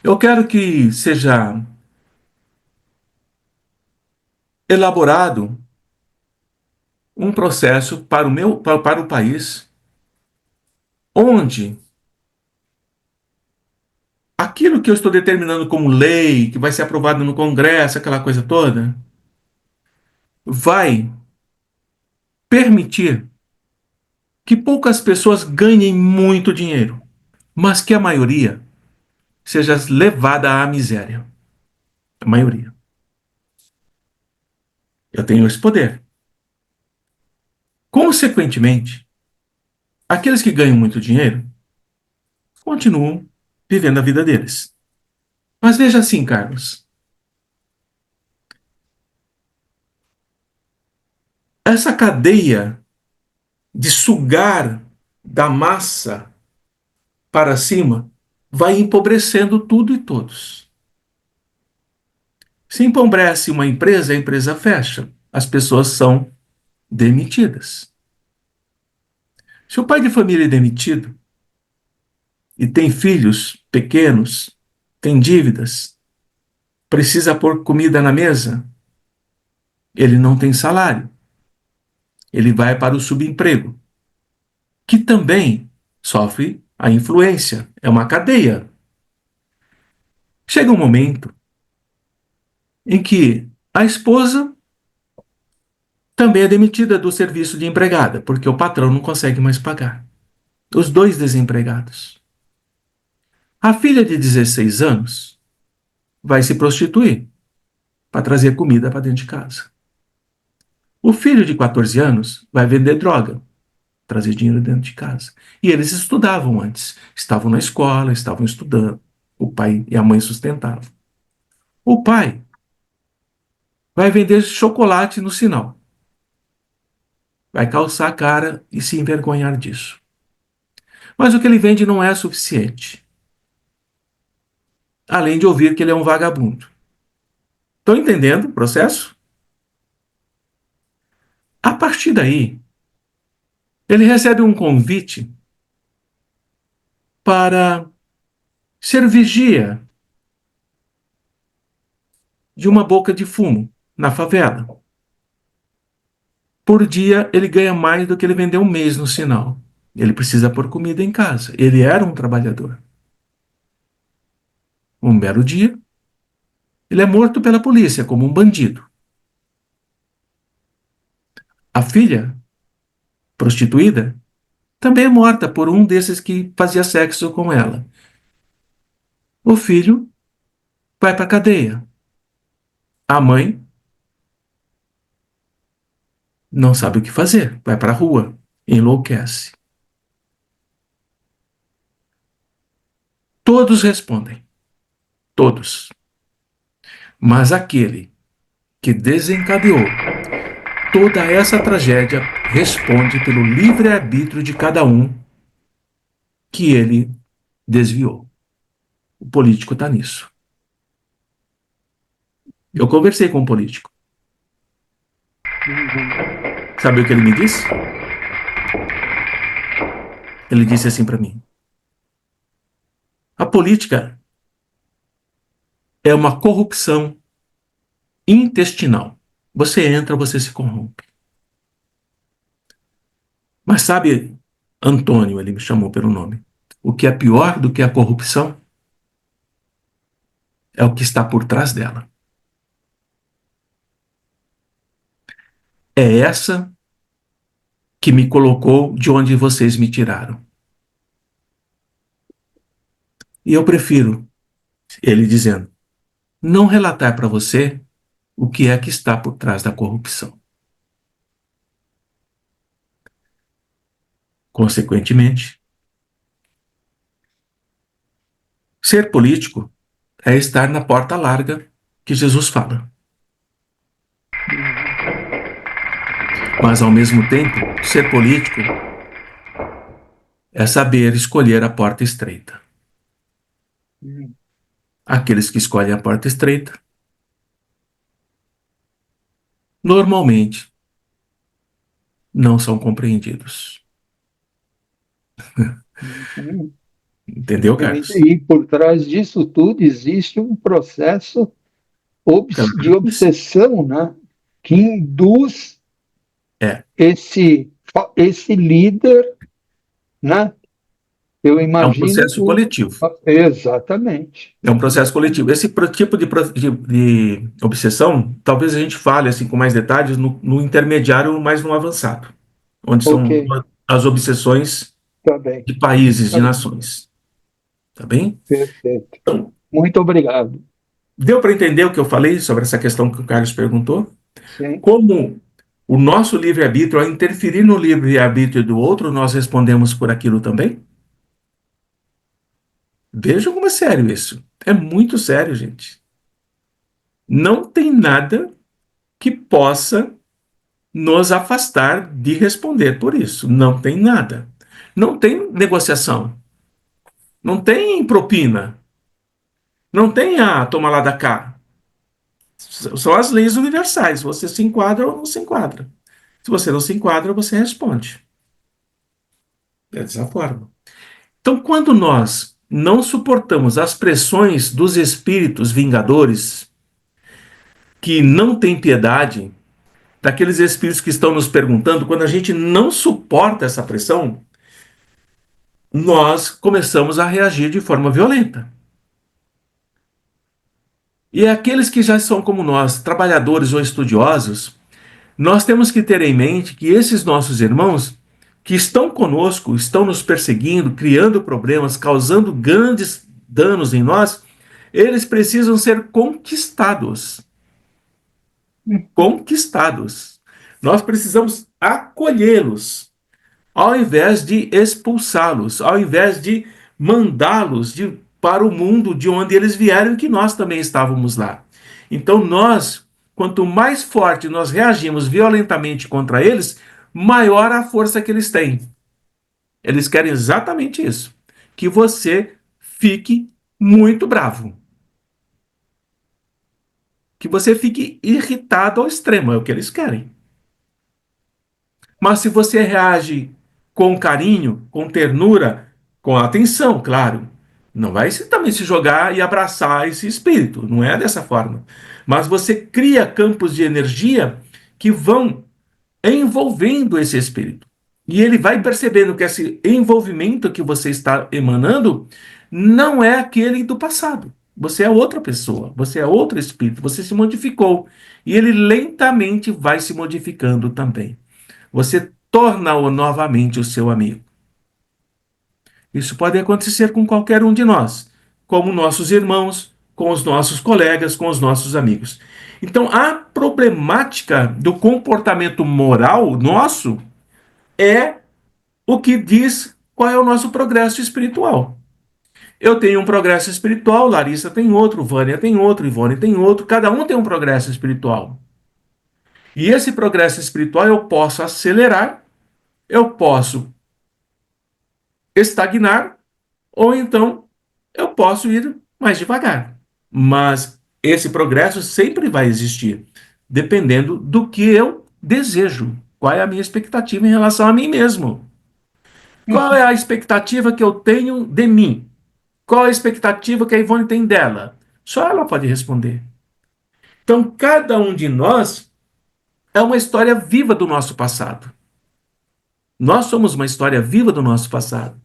eu quero que seja elaborado um processo para o país onde aquilo que eu estou determinando como lei, que vai ser aprovado no Congresso, aquela coisa toda, vai permitir que poucas pessoas ganhem muito dinheiro, mas que a maioria seja levada à miséria. A maioria. Eu tenho esse poder. Consequentemente, aqueles que ganham muito dinheiro continuam vivendo a vida deles. Mas veja assim, Carlos, essa cadeia de sugar da massa para cima vai empobrecendo tudo e todos. Se empobrece uma empresa, a empresa fecha. As pessoas são demitidas. Se o pai de família é demitido e tem filhos pequenos, tem dívidas, precisa pôr comida na mesa, ele não tem salário. Ele vai para o subemprego, que também sofre a influência. É uma cadeia. Chega um momento em que a esposa também é demitida do serviço de empregada, porque o patrão não consegue mais pagar. Os dois desempregados. A filha de 16 anos vai se prostituir para trazer comida para dentro de casa. O filho de 14 anos vai vender droga, trazer dinheiro dentro de casa. E eles estudavam antes, estavam na escola, estavam estudando. O pai e a mãe sustentavam. O pai vai vender chocolate no sinal. Vai calçar a cara e se envergonhar disso. Mas o que ele vende não é suficiente. Além de ouvir que ele é um vagabundo. Estão entendendo o processo? A partir daí, ele recebe um convite para ser vigia de uma boca de fumo na favela. Por dia, ele ganha mais do que ele vendeu um mês no sinal. Ele precisa pôr comida em casa. Ele era um trabalhador. Um belo dia, ele é morto pela polícia como um bandido. A filha, prostituída, também é morta por um desses que fazia sexo com ela. O filho vai para a cadeia. A mãe não sabe o que fazer, vai para a rua, enlouquece. Todos respondem, todos. Mas aquele que desencadeou toda essa tragédia responde pelo livre-arbítrio de cada um que ele desviou. O político está nisso. Eu conversei com um político. Sabe o que ele me disse? Ele disse assim para mim: a política é uma corrupção intestinal. Você entra, você se corrompe. Mas sabe, Antônio, ele me chamou pelo nome, o que é pior do que a corrupção é o que está por trás dela. É essa que me colocou de onde vocês me tiraram. E eu prefiro, ele dizendo, não relatar para você o que é que está por trás da corrupção. Consequentemente, ser político é estar na porta larga que Jesus fala. Mas, ao mesmo tempo, ser político é saber escolher a porta estreita. Aqueles que escolhem a porta estreita, normalmente, não são compreendidos. Entendeu, Carlos? E por trás disso tudo existe um processo de obsessão, né? Que induz esse líder, né? Eu imagino. É um processo coletivo. Exatamente. É um processo coletivo. Esse tipo de obsessão, talvez a gente fale assim com mais detalhes no intermediário, mais no avançado, onde são as obsessões de países, de nações. Tá bem? Perfeito. Então, muito obrigado. Deu para entender o que eu falei sobre essa questão que o Carlos perguntou? Sim. Como o nosso livre-arbítrio, ao interferir no livre-arbítrio do outro, nós respondemos por aquilo também? Vejam como é sério isso. É muito sério, gente. Não tem nada que possa nos afastar de responder por isso. Não tem nada. Não tem negociação. Não tem propina. Não tem a toma lá da cá. São as leis universais. Você se enquadra ou não se enquadra. Se você não se enquadra, você responde. É dessa forma. Então, quando nós não suportamos as pressões dos espíritos vingadores, que não têm piedade, daqueles espíritos que estão nos perguntando, quando a gente não suporta essa pressão, nós começamos a reagir de forma violenta. E aqueles que já são como nós, trabalhadores ou estudiosos, nós temos que ter em mente que esses nossos irmãos que estão conosco, estão nos perseguindo, criando problemas, causando grandes danos em nós, eles precisam ser conquistados. Conquistados. Nós precisamos acolhê-los, ao invés de expulsá-los, ao invés de mandá-los para o mundo de onde eles vieram, que nós também estávamos lá. Então nós, quanto mais forte nós reagimos violentamente contra eles, maior a força que eles têm. Eles querem exatamente isso, que você fique muito bravo. Que você fique irritado ao extremo, é o que eles querem. Mas se você reage com carinho, com ternura, com atenção, claro, não vai também se jogar e abraçar esse espírito, não é dessa forma. Mas você cria campos de energia que vão envolvendo esse espírito. E ele vai percebendo que esse envolvimento que você está emanando não é aquele do passado. Você é outra pessoa, você é outro espírito, você se modificou. E ele lentamente vai se modificando também. Você torna-o novamente o seu amigo. Isso pode acontecer com qualquer um de nós, como nossos irmãos, com os nossos colegas, com os nossos amigos. Então, a problemática do comportamento moral nosso é o que diz qual é o nosso progresso espiritual. Eu tenho um progresso espiritual, Larissa tem outro, Vânia tem outro, Ivone tem outro, cada um tem um progresso espiritual. E esse progresso espiritual eu posso acelerar, eu posso estagnar, ou então eu posso ir mais devagar. Mas esse progresso sempre vai existir, dependendo do que eu desejo. Qual é a minha expectativa em relação a mim mesmo? Qual é a expectativa que eu tenho de mim? Qual é a expectativa que a Ivone tem dela? Só ela pode responder. Então, cada um de nós é uma história viva do nosso passado. Nós somos uma história viva do nosso passado.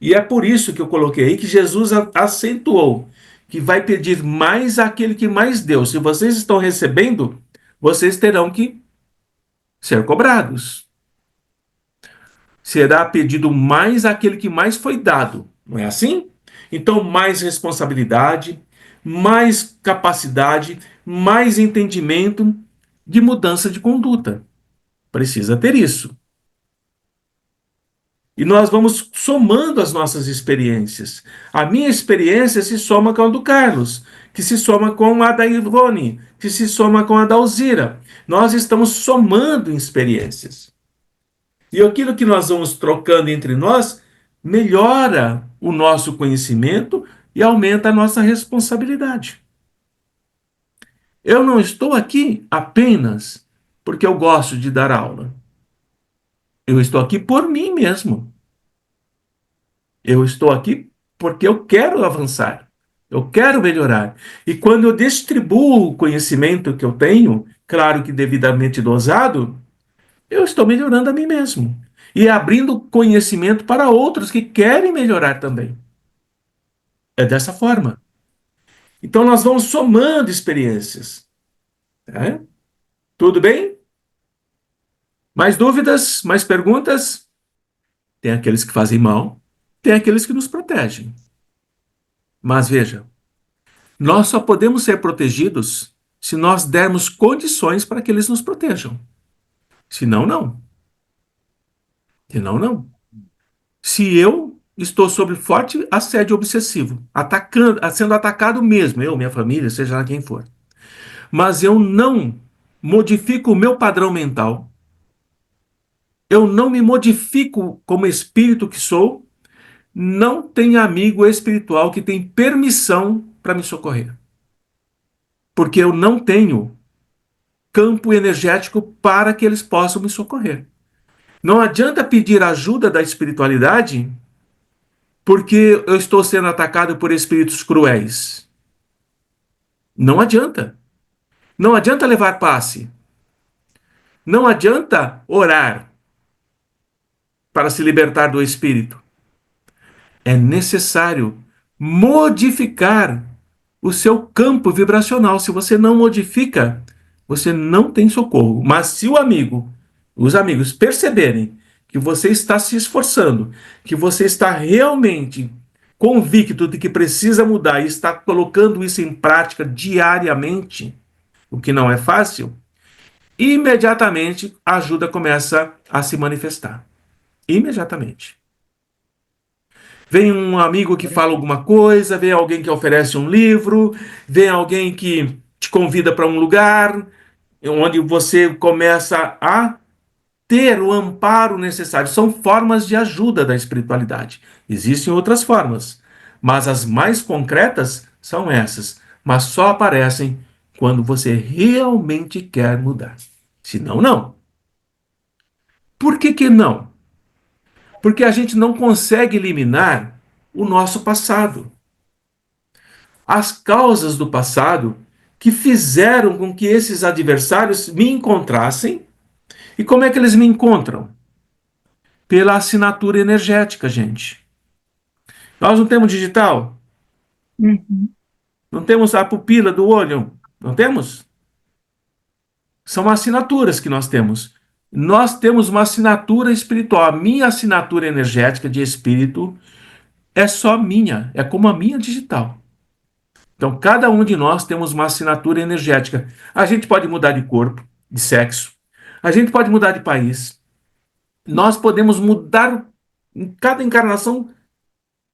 E é por isso que eu coloquei aí que Jesus acentuou que vai pedir mais àquele que mais deu. Se vocês estão recebendo, vocês terão que ser cobrados. Será pedido mais àquele que mais foi dado. Não é assim? Então, mais responsabilidade, mais capacidade, mais entendimento de mudança de conduta. Precisa ter isso. E nós vamos somando as nossas experiências. A minha experiência se soma com a do Carlos, que se soma com a da Ivone, que se soma com a da Alzira. Nós estamos somando experiências. E aquilo que nós vamos trocando entre nós melhora o nosso conhecimento e aumenta a nossa responsabilidade. Eu não estou aqui apenas porque eu gosto de dar aula. Eu estou aqui por mim mesmo. Eu estou aqui porque eu quero avançar. Eu quero melhorar. E quando eu distribuo o conhecimento que eu tenho, claro que devidamente dosado, eu estou melhorando a mim mesmo. E abrindo conhecimento para outros que querem melhorar também. É dessa forma. Então nós vamos somando experiências. Né? Tudo bem? Mais dúvidas? Mais perguntas? Tem aqueles que fazem mal, tem aqueles que nos protegem. Mas veja, nós só podemos ser protegidos se nós dermos condições para que eles nos protejam. Senão, não. Senão, não. Se eu estou sob forte assédio obsessivo, sendo atacado mesmo, eu, minha família, seja lá quem for, mas eu não modifico o meu padrão mental, eu não me modifico como espírito que sou, não tem amigo espiritual que tem permissão para me socorrer. Porque eu não tenho campo energético para que eles possam me socorrer. Não adianta pedir ajuda da espiritualidade porque eu estou sendo atacado por espíritos cruéis. Não adianta. Não adianta levar passe. Não adianta orar para se libertar do espírito. É necessário modificar o seu campo vibracional. Se você não modifica, você não tem socorro. Mas se os amigos perceberem que você está se esforçando, que você está realmente convicto de que precisa mudar e está colocando isso em prática diariamente, o que não é fácil, imediatamente a ajuda começa a se manifestar. Imediatamente. Vem um amigo que fala alguma coisa, vem alguém que oferece um livro, vem alguém que te convida para um lugar, onde você começa a ter o amparo necessário. São formas de ajuda da espiritualidade. Existem outras formas, mas as mais concretas são essas. Mas só aparecem quando você realmente quer mudar. Senão, não. Por que que não? Porque a gente não consegue eliminar o nosso passado. As causas do passado que fizeram com que esses adversários me encontrassem. E como é que eles me encontram? Pela assinatura energética, gente. Nós não temos digital? Uhum. Não temos a pupila do olho? Não temos? São assinaturas que nós temos. Nós temos uma assinatura espiritual. A minha assinatura energética de espírito é só minha. É como a minha digital. Então, cada um de nós temos uma assinatura energética. A gente pode mudar de corpo, de sexo, a gente pode mudar de país, nós podemos mudar em cada encarnação,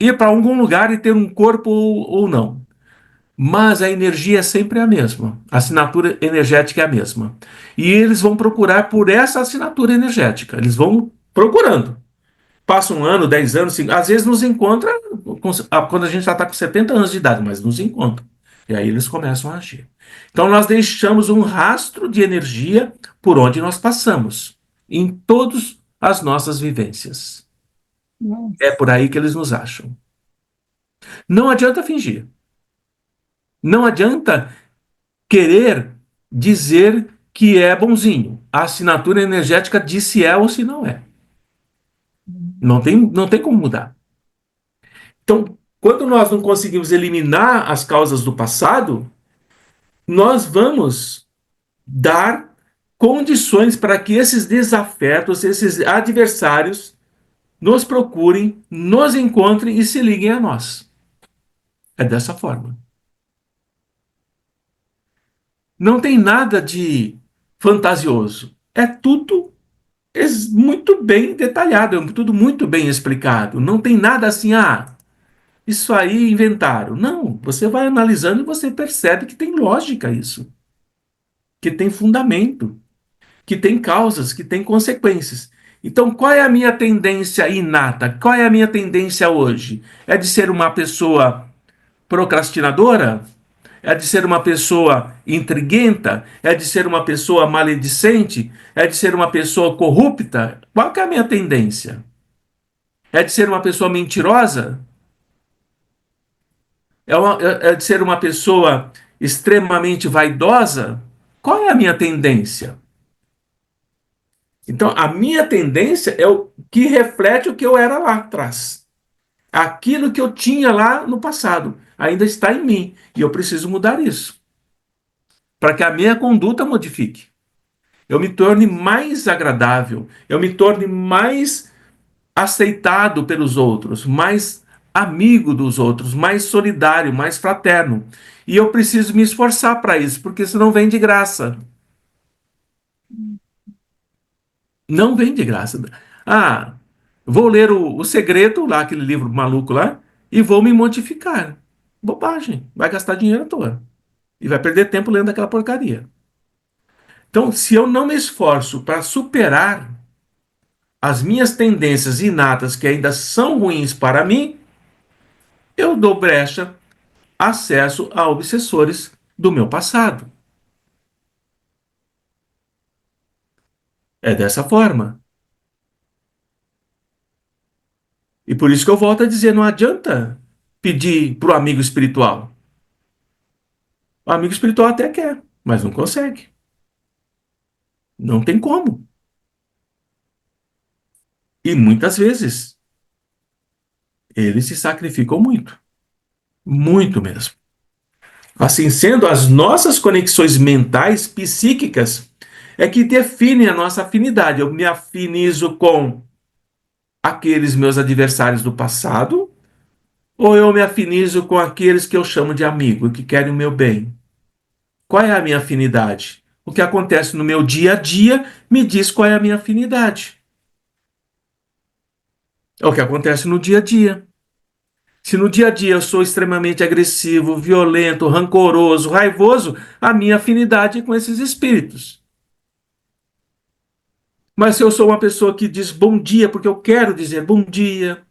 ir para algum lugar e ter um corpo ou não. Mas a energia é sempre a mesma, a assinatura energética é a mesma. E eles vão procurar por essa assinatura energética, eles vão procurando. Passa um ano, 10 anos, às vezes nos encontra quando a gente já está com 70 anos de idade, mas nos encontra. E aí eles começam a agir. Então nós deixamos um rastro de energia por onde nós passamos, em todas as nossas vivências. É por aí que eles nos acham. Não adianta fingir. Não adianta querer dizer que é bonzinho. A assinatura energética diz se é ou se não é. Não tem como mudar. Então, quando nós não conseguimos eliminar as causas do passado, nós vamos dar condições para que esses desafetos, esses adversários, nos procurem, nos encontrem e se liguem a nós. É dessa forma. Não tem nada de fantasioso. É tudo muito bem detalhado, é tudo muito bem explicado. Não tem nada assim, isso aí inventaram. Não, você vai analisando e você percebe que tem lógica isso, que tem fundamento, que tem causas, que tem consequências. Então, qual é a minha tendência inata? Qual é a minha tendência hoje? É de ser uma pessoa procrastinadora? É de ser uma pessoa intriguenta? É de ser uma pessoa maledicente? É de ser uma pessoa corrupta? Qual que é a minha tendência? É de ser uma pessoa mentirosa? É de ser uma pessoa extremamente vaidosa? Qual é a minha tendência? Então, a minha tendência é o que reflete o que eu era lá atrás. Aquilo que eu tinha lá no passado ainda está em mim. E eu preciso mudar isso. Para que a minha conduta modifique. Eu me torne mais agradável. Eu me torne mais aceitado pelos outros. Mais amigo dos outros. Mais solidário. Mais fraterno. E eu preciso me esforçar para isso. Porque isso não vem de graça. Não vem de graça. Vou ler o Segredo, lá, aquele livro maluco lá, e vou me modificar. Bobagem. Vai gastar dinheiro à toa. E vai perder tempo lendo aquela porcaria. Então, se eu não me esforço para superar as minhas tendências inatas que ainda são ruins para mim, eu dou brecha, acesso a obsessores do meu passado. É dessa forma. E por isso que eu volto a dizer, não adianta pedir para o amigo espiritual. O amigo espiritual até quer, mas não consegue. Não tem como. E muitas vezes eles se sacrificam muito. Muito mesmo. Assim sendo, as nossas conexões mentais, psíquicas, é que definem a nossa afinidade. Eu me afinizo com aqueles meus adversários do passado, ou eu me afinizo com aqueles que eu chamo de amigo, que querem o meu bem? Qual é a minha afinidade? O que acontece no meu dia a dia me diz qual é a minha afinidade. É o que acontece no dia a dia. Se no dia a dia eu sou extremamente agressivo, violento, rancoroso, raivoso, a minha afinidade é com esses espíritos. Mas se eu sou uma pessoa que diz bom dia, porque eu quero dizer bom dia,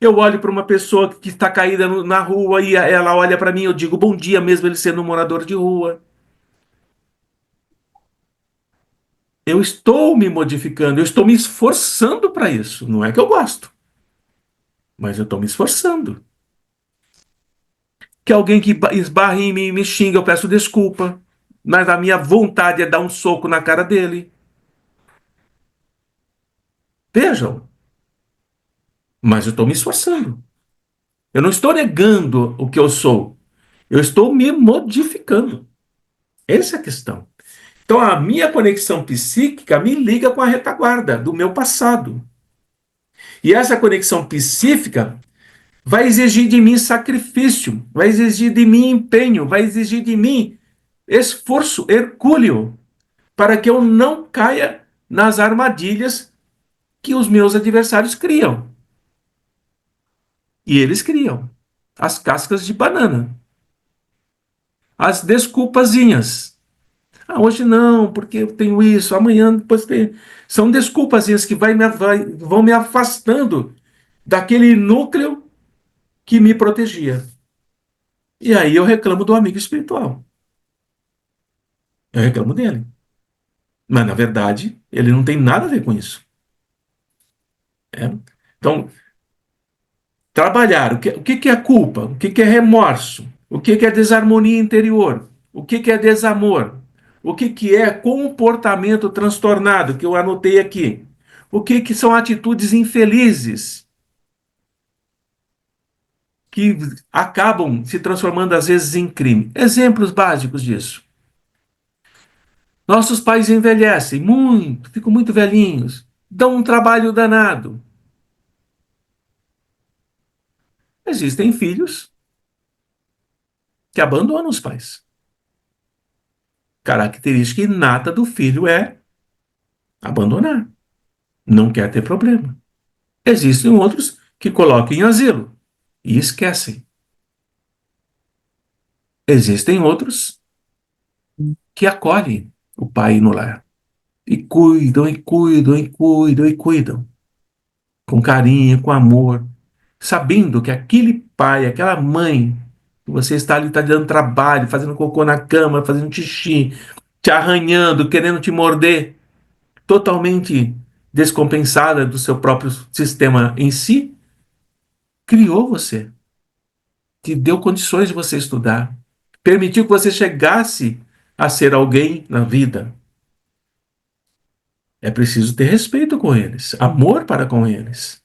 eu olho para uma pessoa que está caída na rua e ela olha para mim, eu digo bom dia, mesmo ele sendo um morador de rua. Eu estou me modificando, eu estou me esforçando para isso. Não é que eu gosto, mas eu estou me esforçando. Que alguém que esbarre em mim e me xinga, eu peço desculpa. Mas a minha vontade é dar um soco na cara dele. Vejam. Mas eu estou me esforçando. Eu não estou negando o que eu sou. Eu estou me modificando. Essa é a questão. Então, a minha conexão psíquica me liga com a retaguarda do meu passado. E essa conexão psíquica vai exigir de mim sacrifício, vai exigir de mim empenho, vai exigir de mim esforço hercúleo para que eu não caia nas armadilhas que os meus adversários criam. E eles criam as cascas de banana, as desculpazinhas. Ah, hoje não, porque eu tenho isso, amanhã depois tem. São desculpazinhas que vão me afastando daquele núcleo que me protegia. E aí eu reclamo do amigo espiritual. Eu reclamo dele. Mas, na verdade, ele não tem nada a ver com isso. É? Então, trabalhar. O que é culpa? O que é remorso? O que é desarmonia interior? O que é desamor? O que é comportamento transtornado, que eu anotei aqui? O que são atitudes infelizes, que acabam se transformando, às vezes, em crime? Exemplos básicos disso. Nossos pais envelhecem muito, ficam muito velhinhos, dão um trabalho danado. Existem filhos que abandonam os pais. Característica inata do filho é abandonar, não quer ter problema. Existem outros que colocam em asilo e esquecem. Existem outros que acolhem o pai no lar e cuidam, e cuidam, e cuidam, e cuidam, com carinho, com amor, sabendo que aquele pai, aquela mãe, que você está ali, está dando trabalho, fazendo cocô na cama, fazendo xixi, te arranhando, querendo te morder, totalmente descompensada do seu próprio sistema em si, criou você, te deu condições de você estudar, permitiu que você chegasse a ser alguém na vida. É preciso ter respeito com eles, amor para com eles.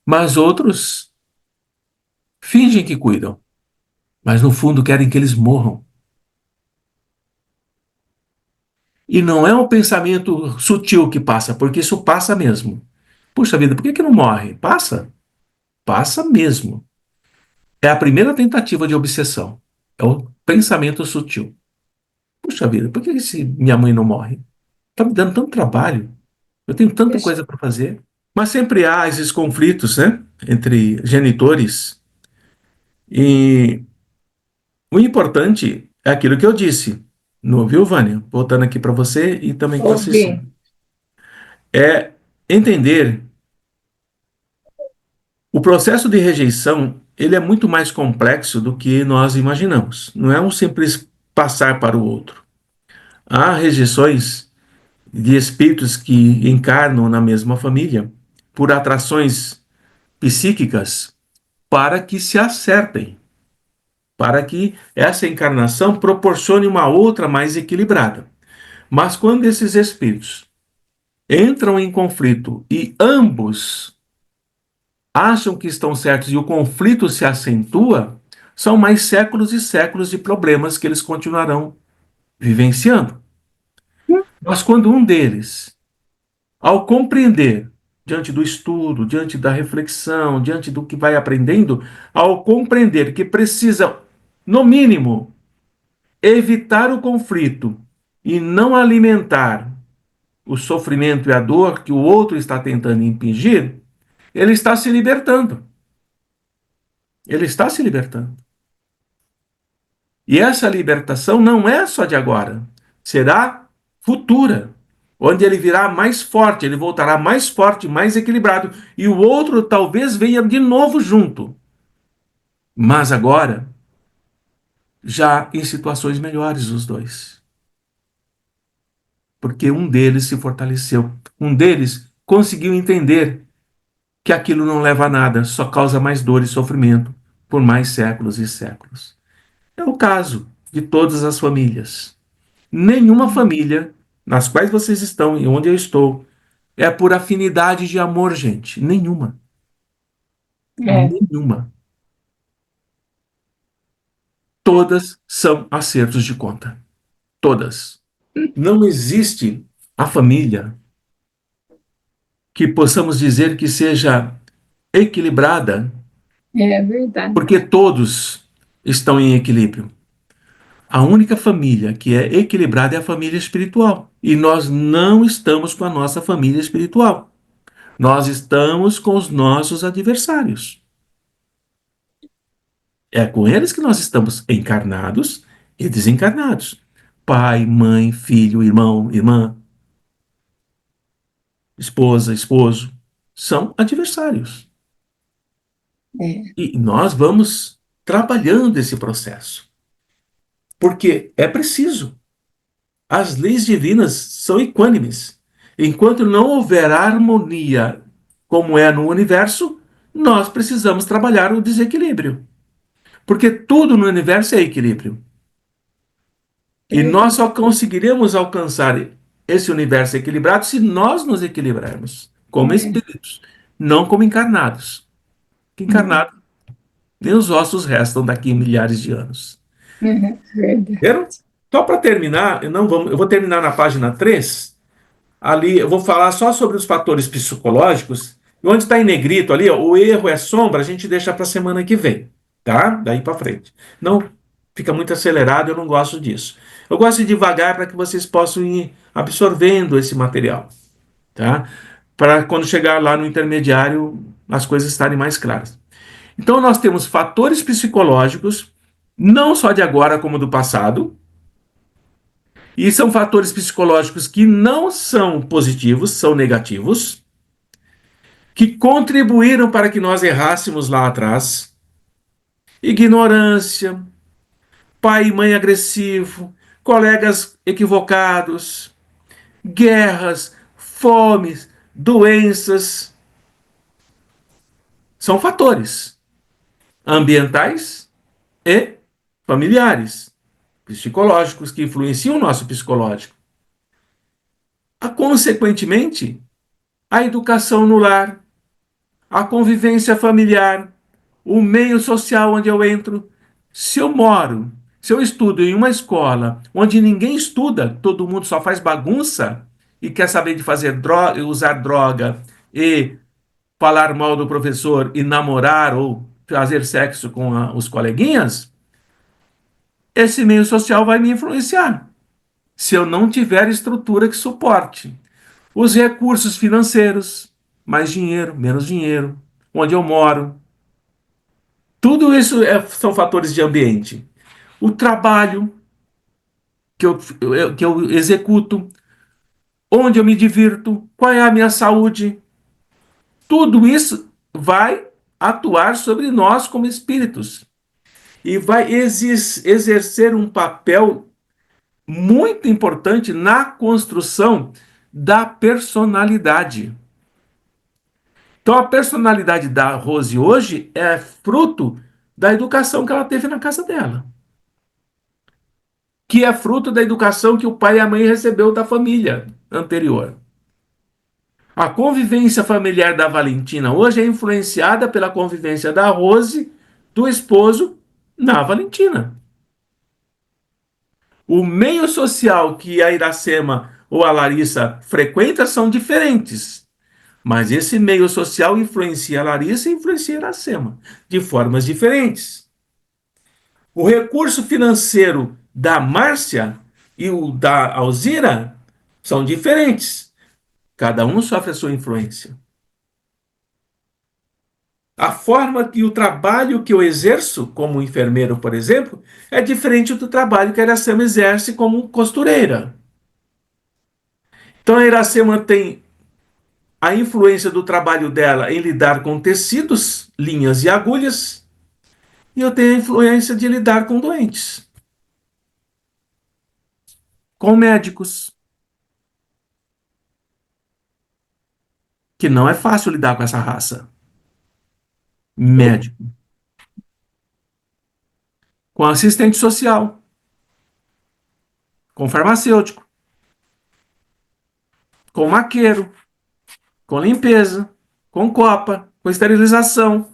Mas outros fingem que cuidam, mas no fundo querem que eles morram. E não é um pensamento sutil que passa, porque isso passa mesmo. Puxa vida, por que não morre? Passa. Passa mesmo. É a primeira tentativa de obsessão. É o pensamento sutil. Puxa vida, por que minha mãe não morre? Está me dando tanto trabalho. Eu tenho tanta coisa para fazer. Mas sempre há esses conflitos, né? Entre genitores. E o importante é aquilo que eu disse. Não ouviu, Vânia? Voltando aqui para você e também com a Cecília. Ouvi. É entender o processo de rejeição, ele é muito mais complexo do que nós imaginamos. Não é um simples passar para o outro. Há rejeições de espíritos que encarnam na mesma família por atrações psíquicas para que se acertem, para que essa encarnação proporcione uma outra mais equilibrada. Mas quando esses espíritos entram em conflito e ambos acham que estão certos e o conflito se acentua, são mais séculos e séculos de problemas que eles continuarão vivenciando. Mas quando um deles, ao compreender, diante do estudo, diante da reflexão, diante do que vai aprendendo, ao compreender que precisa, no mínimo, evitar o conflito e não alimentar o sofrimento e a dor que o outro está tentando impingir, ele está se libertando. Ele está se libertando. E essa libertação não é só de agora, será futura, onde ele virá mais forte, ele voltará mais forte, mais equilibrado, e o outro talvez venha de novo junto. Mas agora, já em situações melhores os dois. Porque um deles se fortaleceu, um deles conseguiu entender que aquilo não leva a nada, só causa mais dor e sofrimento por mais séculos e séculos. É o caso de todas as famílias. Nenhuma família nas quais vocês estão e onde eu estou é por afinidade de amor, gente. Nenhuma. É. Nenhuma. Todas são acertos de conta. Todas. Não existe a família que possamos dizer que seja equilibrada É verdade. Porque todos estão em equilíbrio. A única família que é equilibrada é a família espiritual. E nós não estamos com a nossa família espiritual. Nós estamos com os nossos adversários. É com eles que nós estamos encarnados e desencarnados. Pai, mãe, filho, irmão, irmã, esposa, esposo, são adversários. É, E nós vamos trabalhando esse processo. Porque é preciso. As leis divinas são equânimes. Enquanto não houver harmonia, como é no universo, nós precisamos trabalhar o desequilíbrio. Porque tudo no universo é equilíbrio. E nós só conseguiremos alcançar esse universo equilibrado se nós nos equilibrarmos como espíritos, não como encarnados. Encarnado, nem os ossos restam daqui a milhares de anos. verdade. Entendeu? Só para terminar, eu vou terminar na página 3. Ali eu vou falar só sobre os fatores psicológicos. E onde está em negrito ali, ó, o erro é sombra, a gente deixa para a semana que vem, tá? Daí para frente. Não fica muito acelerado, eu não gosto disso. Eu gosto de devagar para que vocês possam ir absorvendo esse material, tá? Para quando chegar lá no intermediário, as coisas estarem mais claras. Então nós temos fatores psicológicos, não só de agora como do passado, e são fatores psicológicos que não são positivos, são negativos, que contribuíram para que nós errássemos lá atrás. Ignorância, pai e mãe agressivo, colegas equivocados, guerras, fomes, doenças. São fatores ambientais e familiares, psicológicos, que influenciam o nosso psicológico. Consequentemente, a educação no lar, a convivência familiar, o meio social onde eu entro. Se eu moro, se eu estudo em uma escola onde ninguém estuda, todo mundo só faz bagunça e quer saber de fazer droga, usar droga e falar mal do professor e namorar ou fazer sexo com os coleguinhas, esse meio social vai me influenciar. Se eu não tiver estrutura que suporte os recursos financeiros, mais dinheiro, menos dinheiro, onde eu moro, tudo isso são fatores de ambiente. O trabalho que eu executo, onde eu me divirto, qual é a minha saúde, tudo isso vai atuar sobre nós como espíritos e vai exercer um papel muito importante na construção da personalidade. Então, a personalidade da Rose hoje é fruto da educação que ela teve na casa dela, que é fruto da educação que o pai e a mãe recebeu da família anterior. A convivência familiar da Valentina hoje é influenciada pela convivência da Rose, do esposo, na Valentina. O meio social que a Iracema ou a Larissa frequentam são diferentes, mas esse meio social influencia a Larissa e influencia a Iracema, de formas diferentes. O recurso financeiro da Márcia e o da Alzira são diferentes. Cada um sofre a sua influência. A forma que o trabalho que eu exerço como enfermeiro, por exemplo, é diferente do trabalho que a Iracema exerce como costureira. Então a Iracema tem a influência do trabalho dela em lidar com tecidos, linhas e agulhas, e eu tenho a influência de lidar com doentes, com médicos, que não é fácil lidar com essa raça. Médico. Com assistente social, com farmacêutico, com maqueiro, com limpeza, com copa, com esterilização.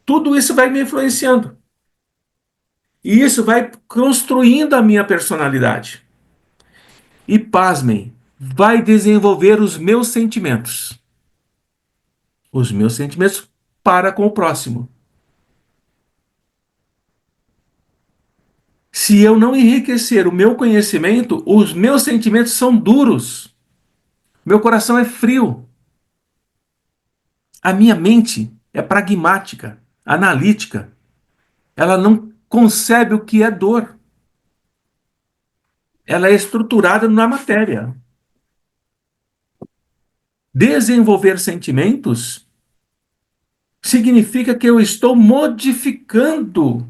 Tudo isso vai me influenciando. E isso vai construindo a minha personalidade. E pasmem, vai desenvolver os meus sentimentos. Os meus sentimentos para com o próximo. Se eu não enriquecer o meu conhecimento, os meus sentimentos são duros. Meu coração é frio. A minha mente é pragmática, analítica. Ela não concebe o que é dor. Ela é estruturada na matéria. Desenvolver sentimentos significa que eu estou modificando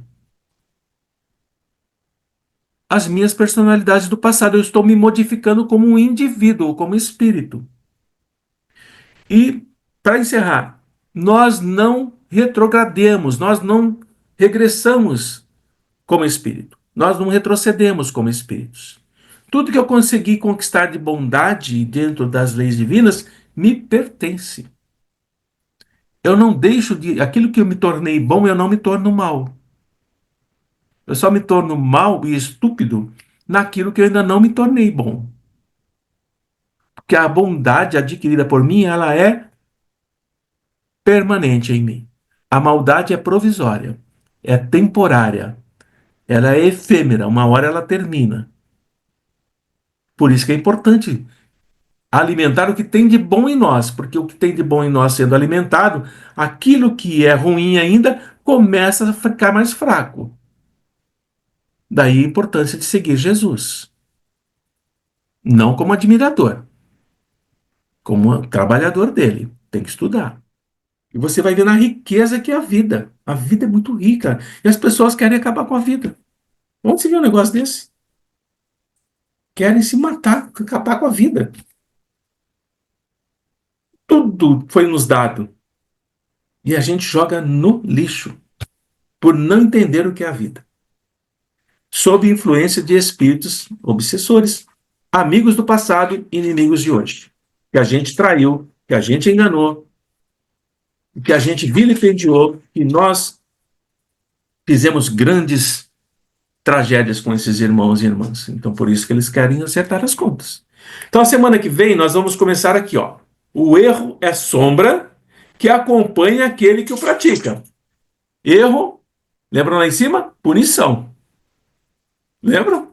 as minhas personalidades do passado. Eu estou me modificando como um indivíduo, como espírito. E, para encerrar, nós não retrogrademos, nós não regressamos como espírito. Nós não retrocedemos como espíritos. Tudo que eu consegui conquistar de bondade dentro das leis divinas me pertence. Eu não deixo de. Aquilo que eu me tornei bom, eu não me torno mal. Eu só me torno mal e estúpido naquilo que eu ainda não me tornei bom. Porque a bondade adquirida por mim, ela é permanente em mim. A maldade é provisória, é temporária, ela é efêmera, uma hora ela termina. Por isso que é importante alimentar o que tem de bom em nós, porque o que tem de bom em nós sendo alimentado, aquilo que é ruim ainda começa a ficar mais fraco. Daí a importância de seguir Jesus. Não como admirador, como trabalhador dele. Tem que estudar. E você vai vendo a riqueza que é a vida. A vida é muito rica. E as pessoas querem acabar com a vida. Onde se vê um negócio desse? Querem se matar, acabar com a vida. Tudo foi nos dado. E a gente joga no lixo por não entender o que é a vida. Sob influência de espíritos obsessores, amigos do passado e inimigos de hoje. Que a gente traiu, que a gente enganou, que a gente vilipendiou, que nós fizemos grandes tragédias com esses irmãos e irmãs. Então, por isso que eles querem acertar as contas. Então, a semana que vem, nós vamos começar aqui, ó. O erro é sombra que acompanha aquele que o pratica. Erro, lembram lá em cima? Punição. Lembram?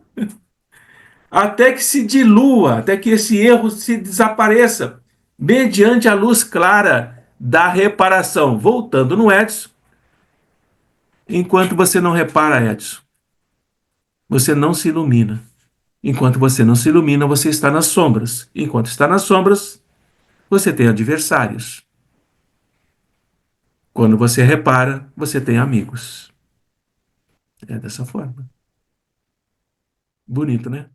Até que se dilua, até que esse erro se desapareça, mediante a luz clara da reparação. Voltando no Edson, enquanto você não repara, Edson, você não se ilumina. Enquanto você não se ilumina, você está nas sombras. Enquanto está nas sombras, você tem adversários. Quando você repara, você tem amigos. É dessa forma. Bonito, né?